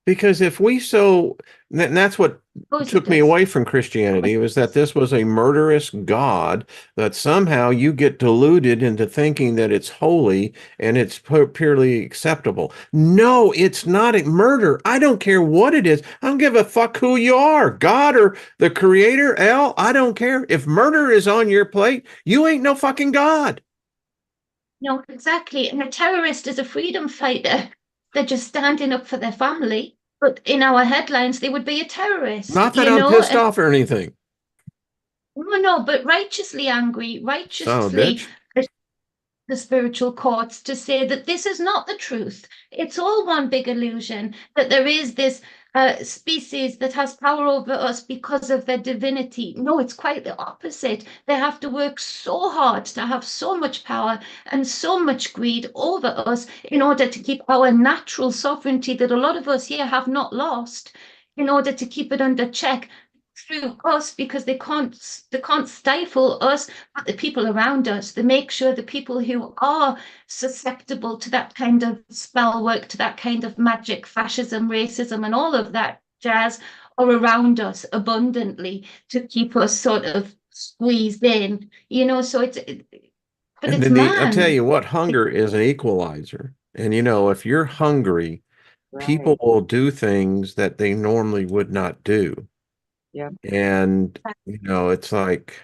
Because if we so, and that's what Suppose it took me does. away from Christianity, was that this was a murderous God, that somehow you get deluded into thinking that it's holy and it's purely acceptable. No, it's not a murder. I don't care what it is. I don't give a fuck who you are, God or the creator, L. I don't care. If murder is on your plate, you ain't no fucking God. No, exactly. And a terrorist is a freedom fighter. They're just standing up for their family. But in our headlines, they would be a terrorist, Not that I'm pissed And off or anything. no, but righteously angry, Son of a righteously bitch. the spiritual courts to say that this is not the truth. It's all one big illusion, that there is this species that has power over us because of their divinity. No, it's quite the opposite. They have to work so hard to have so much power and so much greed over us in order to keep our natural sovereignty that a lot of us here have not lost, in order to keep it under check through us, because they can't stifle us, but the people around us. They make sure the people who are susceptible to that kind of spell work, to that kind of magic, fascism, racism, and all of that jazz are around us abundantly to keep us sort of squeezed in, so but And it's then I tell man. you what, hunger is an equalizer. And if you're hungry, people Right. will do things that they normally would not do. Yeah. And it's like,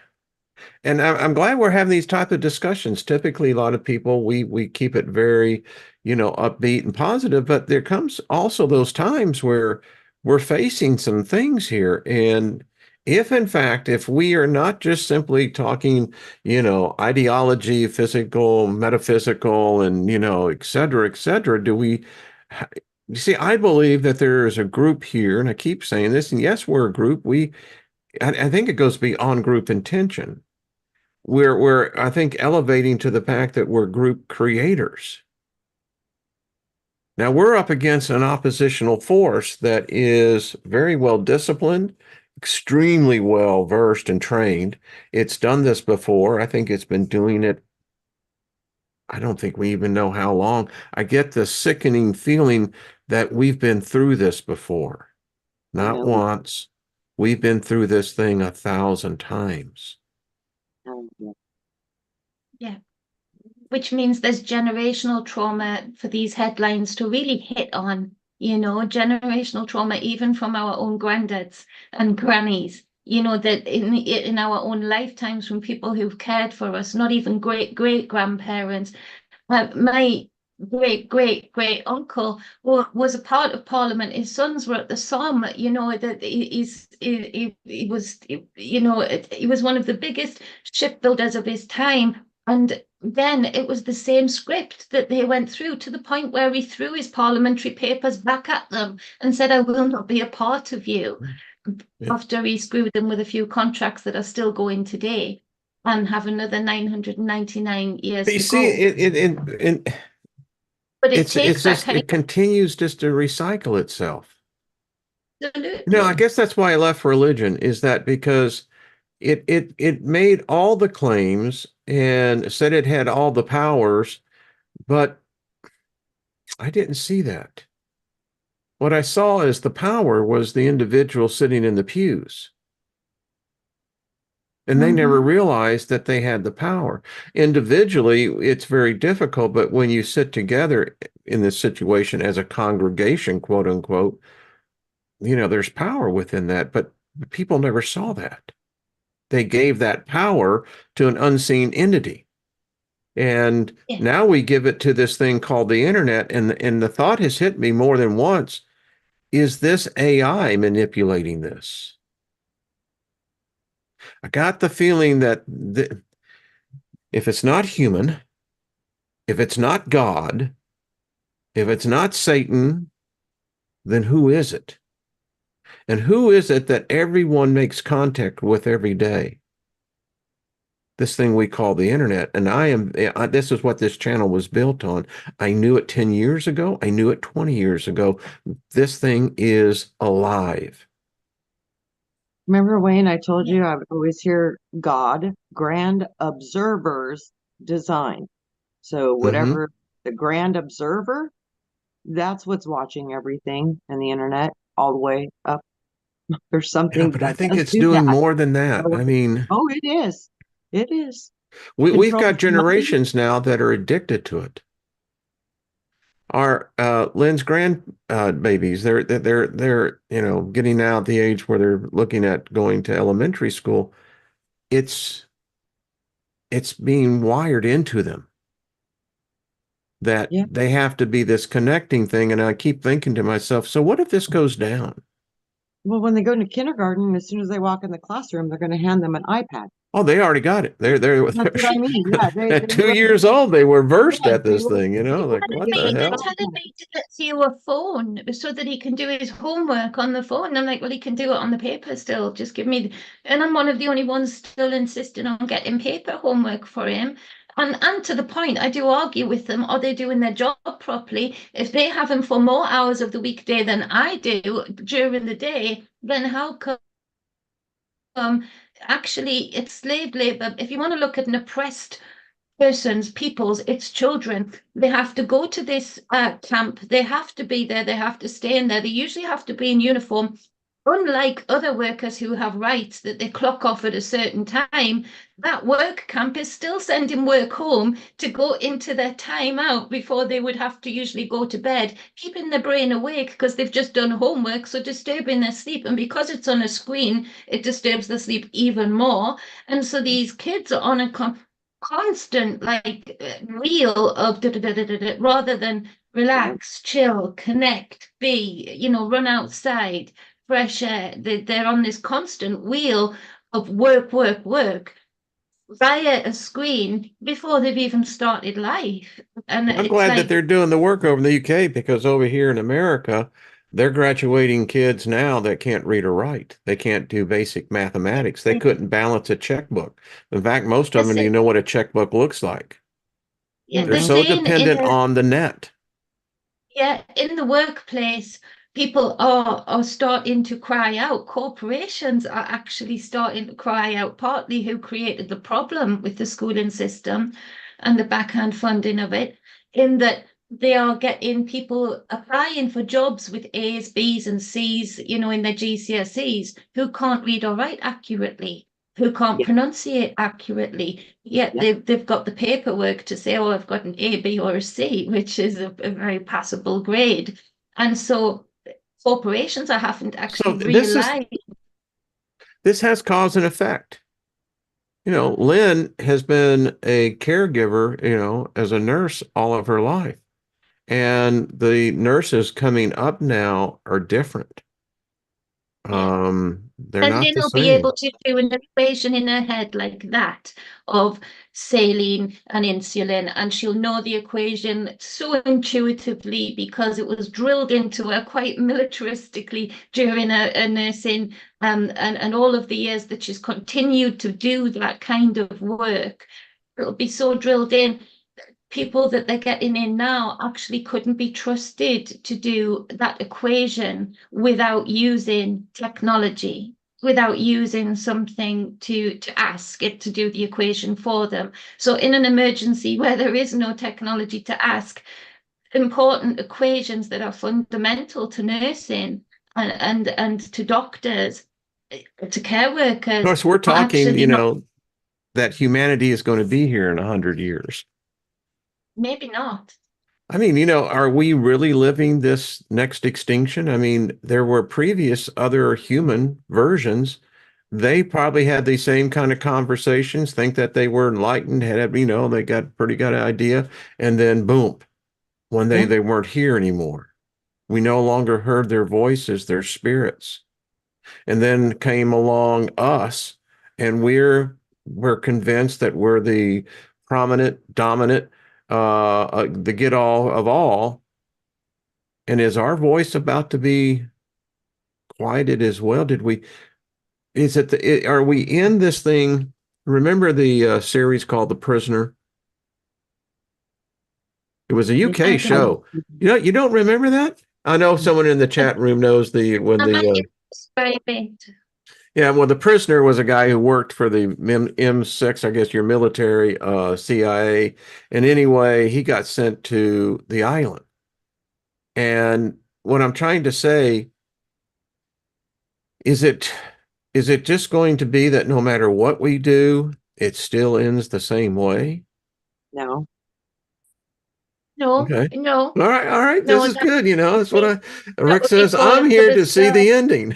and I'm glad we're having these type of discussions. Typically, a lot of people, we keep it very, upbeat and positive, but there comes also those times where we're facing some things here. And if we are not just simply talking, ideology, physical, metaphysical, and, et cetera, you see, I believe that there is a group here, and I keep saying this, and yes, we're a group. I think it goes beyond group intention. We're I think elevating to the fact that we're group creators. Now we're up against an oppositional force that is very well disciplined, extremely well versed and trained. It's done this before. I think it's been doing it. I don't think we even know how long. I get the sickening feeling that we've been through this before. I Not know. once. We've been through this thing 1,000 times. Yeah. Which means there's generational trauma for these headlines to really hit on, generational trauma, even from our own granddads and grannies, that in our own lifetimes from people who've cared for us, not even great grandparents. My great uncle was a part of Parliament. His sons were at the Somme. That he was, he was one of the biggest shipbuilders of his time. And then it was the same script that they went through, to the point where he threw his parliamentary papers back at them and said, "I will not be a part of you." Yeah. After he screwed them with a few contracts that are still going today and have another 999 years You to see, go. But it takes it's that just, kind it continues just to recycle itself. of I absolutely. guess that's why I left religion, is that because it made all the claims and said it had all the powers, but I didn't see that. What I saw as the power was the individual sitting in the pews. And they never Mhm. realized that they had the power. Individually, it's very difficult, but when you sit together in this situation as a congregation, quote unquote, there's power within that, but people never saw that. They gave that power to an unseen entity. And Yeah. now we give it to this thing called the internet. And the thought has hit me more than once, is this AI manipulating this? I got the feeling that if it's not human, if it's not God, if it's not Satan, then who is it? And who is it that everyone makes contact with every day? This thing we call the internet. And this is what this channel was built on. I knew it 10 years ago. I knew it 20 years ago. This thing is alive. Remember, Wayne, I told Yeah. you I would always hear God, grand observer's design. So Mm-hmm. whatever the grand observer, that's what's watching everything in the internet all the way up. There's Yeah, something but I that think does it's do doing that. more than that. I mean, Oh, it is. It is. we've Controls got money. generations now that are addicted to it. Our Lynn's grand babies, they're getting out at the age where they're looking at going to elementary school. It's it's being wired into them that Yeah. they have to be this connecting thing. And I keep thinking to myself, so what if this goes down? Well, when they go into kindergarten, as soon as they walk in the classroom, they're going to hand them an iPad. Oh, they already got it. That's what I mean. Yeah, At they 2 years old, they were versed yeah, at they this were thing, like, they what get the the They're hell? telling software. me to get you a phone so that he can do his homework on the phone. I'm like, well, he can do it on the paper still. Just give me. And I'm one of the only ones still insisting on getting paper homework for him. And to the point, I do argue with them. Are they doing their job properly? If they have him for more hours of the weekday than I do during the day, then how come? Actually, it's slave labor. If you want to look at an oppressed persons, peoples, it's children. They have to go to this camp. They have to be there. They have to stay in there. They usually have to be in uniform. Unlike other workers who have rights that they clock off at a certain time, that work camp is still sending work home to go into their time out before they would have to usually go to bed, keeping their brain awake because they've just done homework, so disturbing their sleep. And because it's on a screen, it disturbs the sleep even more. And so these kids are on a constant like reel of rather than Yeah. relax, chill, connect, be, run outside, fresh air. They're on this constant wheel of work via a screen before they've even started life. And Well, I'm it's glad that like, they're doing the work over in the UK, because over here in America, they're graduating kids now that can't read or write. They can't do basic mathematics. They couldn't balance a checkbook. In fact, most of them that's don't even it. know what a checkbook looks like. Yeah, They're they're Hmm. so saying in dependent a on the net. yeah, in the workplace, people are starting to cry out. Corporations are actually starting to cry out, partly who created the problem with the schooling system and the backhand funding of it, in that they are getting people applying for jobs with A's, B's, and C's, you know, in their GCSEs, who can't read or write accurately, who can't Yeah, pronunciate accurately. Yet yeah. they've got the paperwork to say, oh, I've got an A, B, or a C, which is a very passable grade. And so corporations are having to So actually realize. this has cause and effect. Lynn has been a caregiver, as a nurse all of her life. And the nurses coming up now are different. Yeah. They're And not then the they'll be same. able to do an equation in her head like that of saline and insulin, and she'll know the equation so intuitively because it was drilled into her quite militaristically during a nursing, and all of the years that she's continued to do that kind of work. It'll be so drilled in. People that they're getting in now actually couldn't be trusted to do that equation without using technology, without using something to ask it to do the equation for them. So in an emergency where there is no technology to ask, important equations that are fundamental to nursing and to doctors, to care Of workers, course, we're are talking, actually not, that humanity is going to be here in 100 years. maybe not. I mean, are we really living this next extinction? I mean, there were previous other human versions. They probably had the same kind of conversations, think that they were enlightened, they got a pretty good idea. And then boom, one day Yeah. they weren't here anymore. We no longer heard their voices, their spirits. And then came along us, and we're convinced that we're the prominent, dominant, the get all of all. And is our voice about to be quieted as well? Are we in this thing? Remember the series called The Prisoner? It was a I UK don't. show. You don't remember that? I know someone in the chat room knows the when I might the very bit. yeah, well, the prisoner was a guy who worked for the M6, I guess your military, CIA. And anyway, he got sent to the island. And what I'm trying to say is it just going to be that no matter what we do, it still ends the same way? No. No, Okay. no, All right. This no, is good. That's what that Rick would be says, I'm falling for here the to see spell. the ending.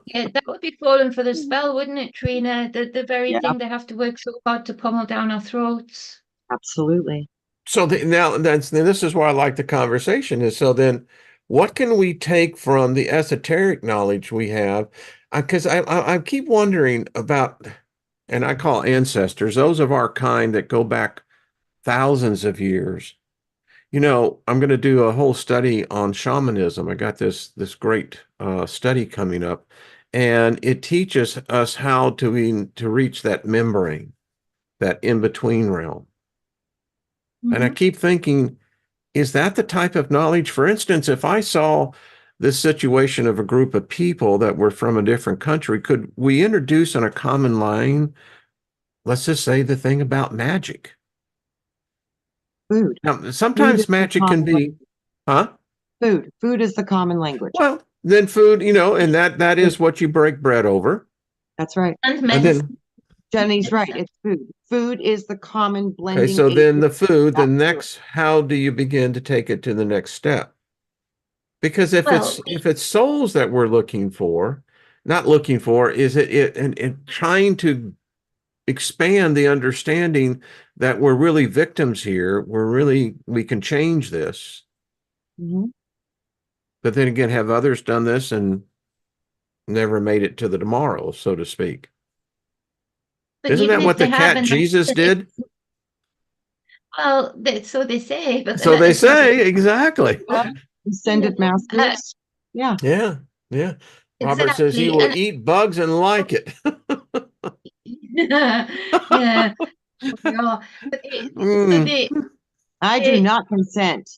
Yeah, that would be falling for the spell, wouldn't it, Trina? The very Yeah, thing they have to work so hard to pummel down our throats. absolutely. So now this is why I like the conversation is so then what can we take from the esoteric knowledge we have? Because I keep wondering about, and I call ancestors, those of our kind that go back thousands of years. I'm going to do a whole study on shamanism. I got this great study coming up, and it teaches us how to reach that membrane, that in between realm. And I Mhm. keep thinking, is that the type of knowledge? For instance, if I saw this situation of a group of people that were from a different country, could we introduce on a common line, let's just say the thing about magic? Food. Now, Food is sometimes the magic can common be, huh? food. Food is the common language. Well, then food, and that Food. is what you break bread over. That's right. And And medicine. then, Jenny's right. It's food. Food is the common okay, blending so then agent. the food, the Absolutely. next, how do you begin to take it to the next step? Because if Well, it's souls that we're looking for, not looking for, is and trying to expand the understanding that we're really victims here. We can change this. Mhm. But then again, have others done this and never made it to the tomorrow, so to speak? but Isn't even that if what they the cat haven't, Jesus did? well, so they say, but So they it's not a say, exactly. Yeah. Ascended uh, masters. Yeah. Yeah, yeah. Robert says he exactly, will and eat bugs and like it. yeah, we are. But Mm. I do they not consent.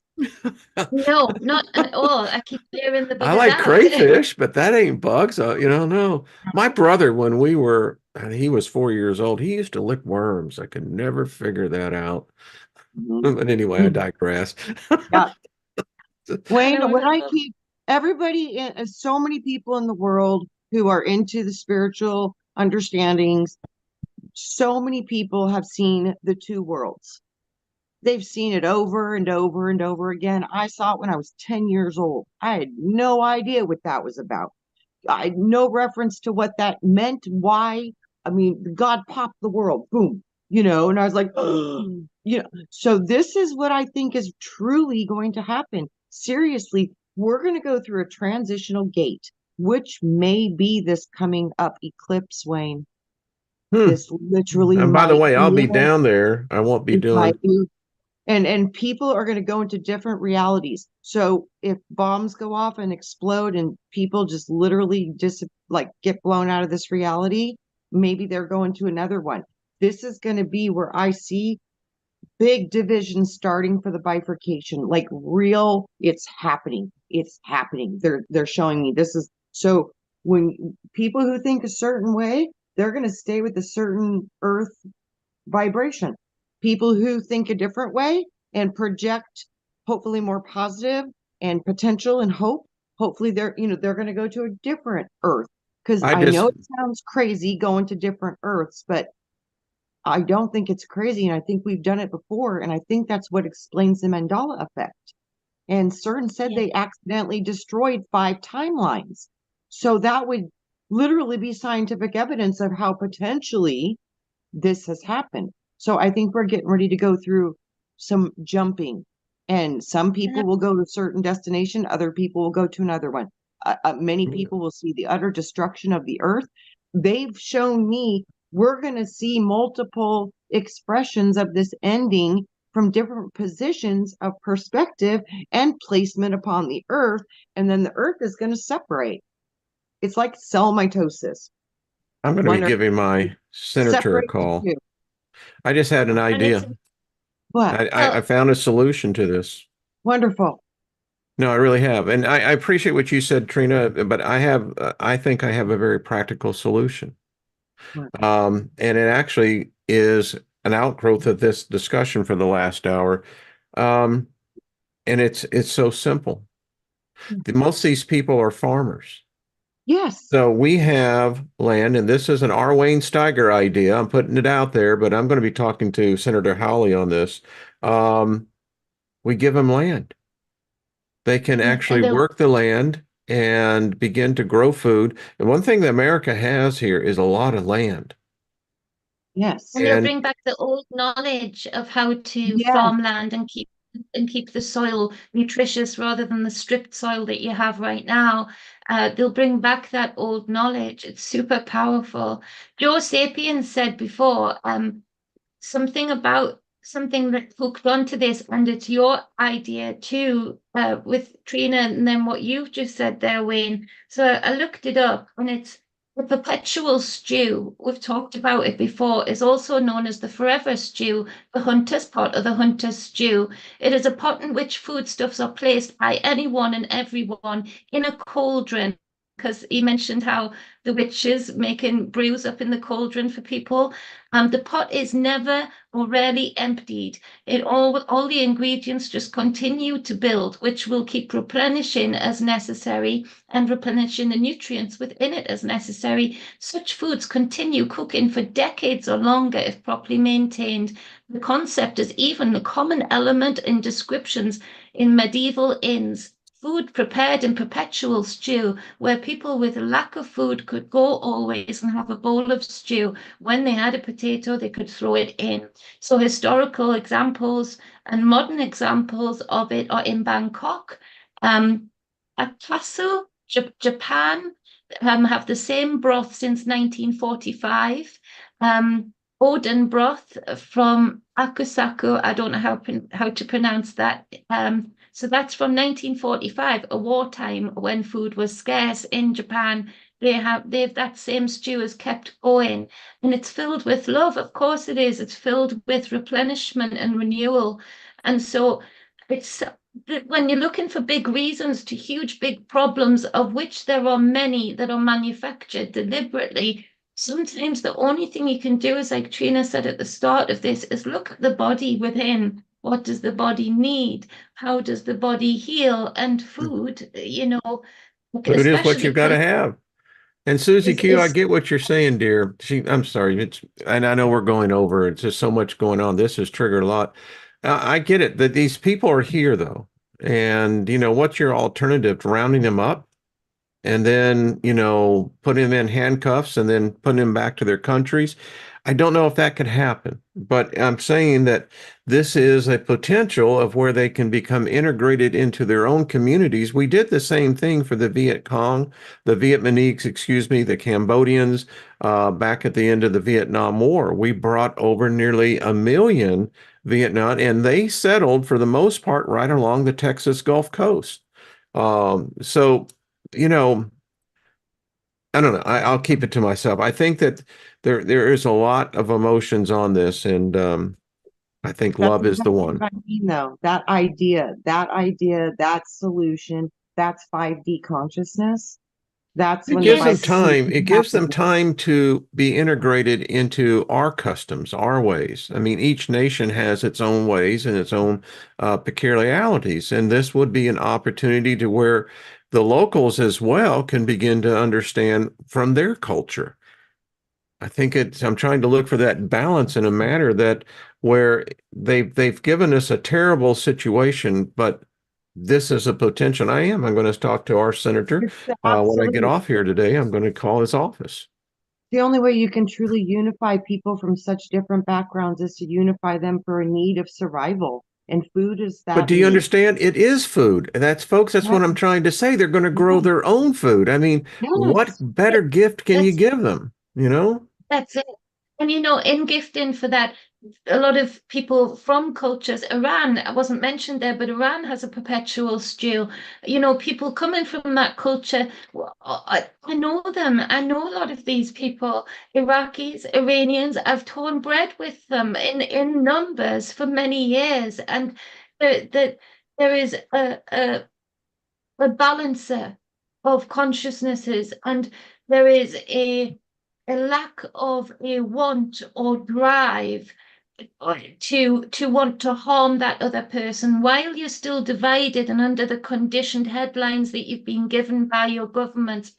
No, not at all. I keep clearing the I buggers like out. crayfish, but that ain't bugs. No. My brother, when we were, and he was 4 years old, he used to lick worms. I could never figure that out. Mhm. But anyway, I Mhm. digress. Yeah. I Wayne, don't what I know. keep everybody so many people in the world who are into the spiritual understandings, so many people have seen the two worlds. They've seen it over and over and over again. I saw it when I was 10 years old. I had no idea what that was about. I had no reference to what that meant, why. I mean, God popped the world, boom, and I was like, oh, So this is what I think is truly going to happen. Seriously, we're going to go through a transitional gate, which may be this coming up eclipse, Wayne. Hmm. This literally And by the might way, I'll be be it. down there. I won't be It might doing. be and people are going to go into different realities. So if bombs go off and explode and people just literally just like get blown out of this reality, maybe they're going to another one. This is going to be where I see big divisions starting for the bifurcation, like real. It's happening. They're showing me this is so. When people who think a certain way, they're going to stay with a certain earth vibration. People who think a different way and project hopefully more positive and potential and hope, hopefully they're going to go to a different earth. Because I I know just it sounds crazy going to different earths, but I don't think it's crazy. And I think we've done it before. And I think that's what explains the Mandela effect. And CERN said Yeah. they accidentally destroyed 5 timelines. So that would literally be scientific evidence of how potentially this has happened. So I think we're getting ready to go through some jumping, and some people will go to a certain destination, other people will go to another one. Many people will see the utter destruction of the earth. They've shown me we're going to see multiple expressions of this ending from different positions of perspective and placement upon the earth, and then the earth is going to separate. It's like cell mitosis. I'm going to be One earth giving my senator a separates to call. two. I just had an And it's idea. What? I well, found a solution to this. Wonderful. No, I really have. And I appreciate what you said, Trina, but I think I have a very practical solution. And it actually is an outgrowth of this discussion for the last hour. Um, and it's so simple. Most of these people are farmers. Yes. So we have land, and this is an R. Wayne Steiger idea. I'm putting it out there, but I'm going to be talking to Senator Hawley on this. Um, we give them land. They can yeah, actually work the land and begin to grow food. And one thing that America has here is a lot of land. Yes. and they'll And bring back the old knowledge of how to Yes. farm land and keep the soil nutritious rather than the stripped soil that you have right now. They'll bring back that old knowledge. It's super powerful. Joe Sapiens said before, something that hooked onto this, and it's your idea too, with Trina, and then what you've just said there, Wayne. So I looked it up, and it's the perpetual stew. We've talked about it before, is also known as the forever stew, the hunter's pot or the hunter's stew. It is a pot in which foodstuffs are placed by anyone and everyone in a cauldron. Because he mentioned how the witches making brews up in the cauldron for people. The pot is never or rarely emptied. All the ingredients just continue to build, which will keep replenishing as necessary and replenishing the nutrients within it as necessary. Such foods continue cooking for decades or longer if properly maintained. The concept is even a common element in descriptions in medieval inns. Food prepared in perpetual stew, where people with a lack of food could go always and have a bowl of stew. When they had a potato, they could throw it in. So historical examples and modern examples of it are in Bangkok. Akasu, Japan, have the same broth since 1945. Odin broth from Akusaku. I don't know how to pronounce that. So that's from 1945, a wartime when food was scarce in Japan. They've that same stew is kept going, and it's filled with love. Of course it is. It's filled with replenishment and renewal. And so it's that when you're looking for big reasons to huge big problems, of which there are many that are manufactured deliberately, sometimes the only thing you can do is, like Trina said at the start of this, is look at the body within. What does the body need? How does the body heal? And food, Food is what especially you've got to have. And Susie Q, I is get what you're saying, dear. I'm sorry. And I know we're going over. It's just so much going on. This has triggered a lot. I get it that these people are here though. And what's your alternative to rounding them up? And then, putting them in handcuffs and then putting them back to their countries. I don't know if that could happen, but I'm saying that this is a potential of where they can become integrated into their own communities. We did the same thing for the Viet Cong, the Vietnamese, excuse me, the Cambodians, back at the end of the Vietnam War. We brought over nearly 1 million Vietnam, and they settled for the most part right along the Texas Gulf Coast. So, you know, I don't know. I'll keep it to myself. I think that there is a lot of emotions on this, and I think That's love is the exactly one. what I mean, though. That idea, that solution, that's 5D consciousness. That's It when the gives them time. vibration It gives them happens. time to be integrated into our customs, our ways. I mean, each nation has its own ways and its own peculiarities, and this would be an opportunity to where the locals as well can begin to understand from their culture. I'm trying to look for that balance in a manner that where they've given us a terrible situation, but this is a potential. I'm going to talk to our senator It's the when I get absolute. off here today. I'm going to call his office. The only way you can truly unify people from such different backgrounds is to unify them for a need of survival. And food is But that do you need. understand? It is food. And folks, that's Yeah, what I'm trying to say. They're going to grow yeah. their own food. I mean, what Yes. better gift can you that's give them? You know? That's it. And in gifting for that, a lot of people from cultures, Iran, I wasn't mentioned there, but Iran has a perpetual stew. People coming from that culture, I know them. I know a lot of these people, Iraqis, Iranians. I've torn bread with them in numbers for many years. And there is a balancer of consciousnesses, and there is a lack of a want or drive to want to harm that other person while you're still divided and under the conditioned headlines that you've been given by your governments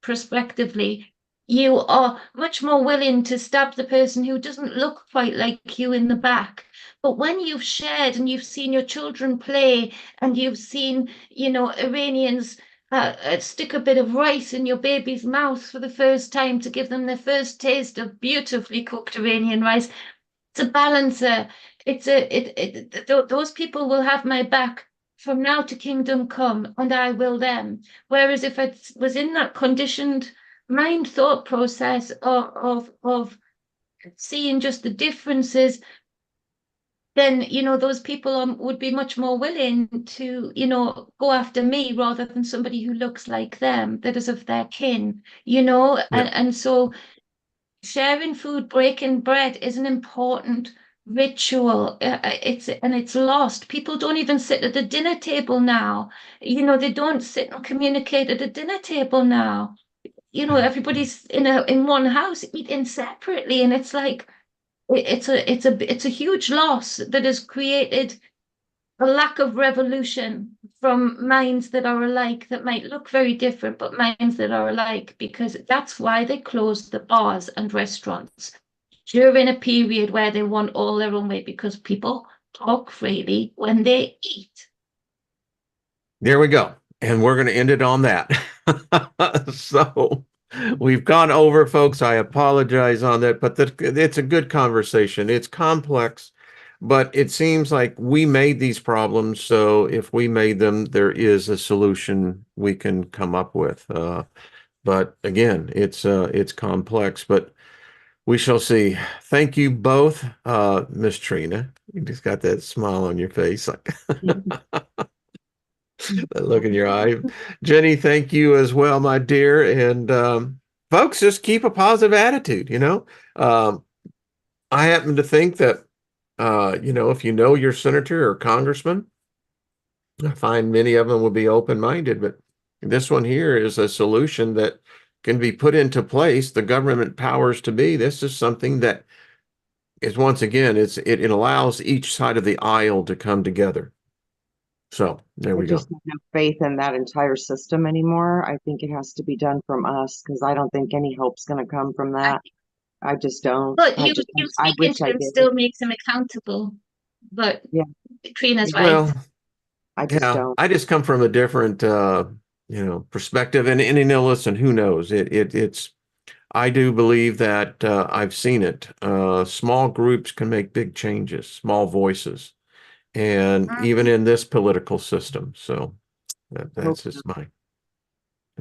prospectively. You are much more willing to stab the person who doesn't look quite like you in the back. But when you've shared and you've seen your children play and you've seen, Iranians stick a bit of rice in your baby's mouth for the first time to give them their first taste of beautifully cooked Iranian rice. It's a balancer. Those people will have my back from now to kingdom come, and I will them. Whereas if I was in that conditioned mind thought process of seeing just the differences, then those people would be much more willing to go after me rather than somebody who looks like them, that is of their kin, Yeah. and so sharing food, breaking bread is an important ritual. It's lost. People don't even sit at the dinner table now. They don't sit and communicate at a dinner table now. Everybody's in one house eating separately, and it's like it's a huge loss that has created a lack of revolution from minds that are alike, that might look very different, but minds that are alike, because that's why they closed the bars and restaurants during a period where they want all their own way, because people talk freely when they eat. There we go. And we're going to end it on that. So we've gone over, folks. I apologize on that, but it's a good conversation. It's complex, but it seems like we made these problems. So if we made them, there is a solution we can come up with. But again, it's complex, but we shall see. Thank you both, Miss Trina. You just got that smile on your face. Like that look in your eye. Jenny, thank you as well, my dear. And folks, just keep a positive attitude, Um, I happen to think that if you know your senator or congressman, I find many of them will be open-minded, but this one here is a solution that can be put into place. The government powers to be. This is something that is, once again, it allows each side of the aisle to come together. So there I we go. just have no faith in that entire system anymore. I think it has to be done from us because I don't think any hope's going to come from I, that. I just don't. but you I speaking wish to I him did. still makes him accountable. But Yeah, Trina's yeah. right. Well, I just yeah, don't. I just come from a different, perspective, and listen, who knows? It's. I do believe that I've seen it. Small groups can make big changes, small voices, and even Mhm. in this political system. So I hope that's so. just my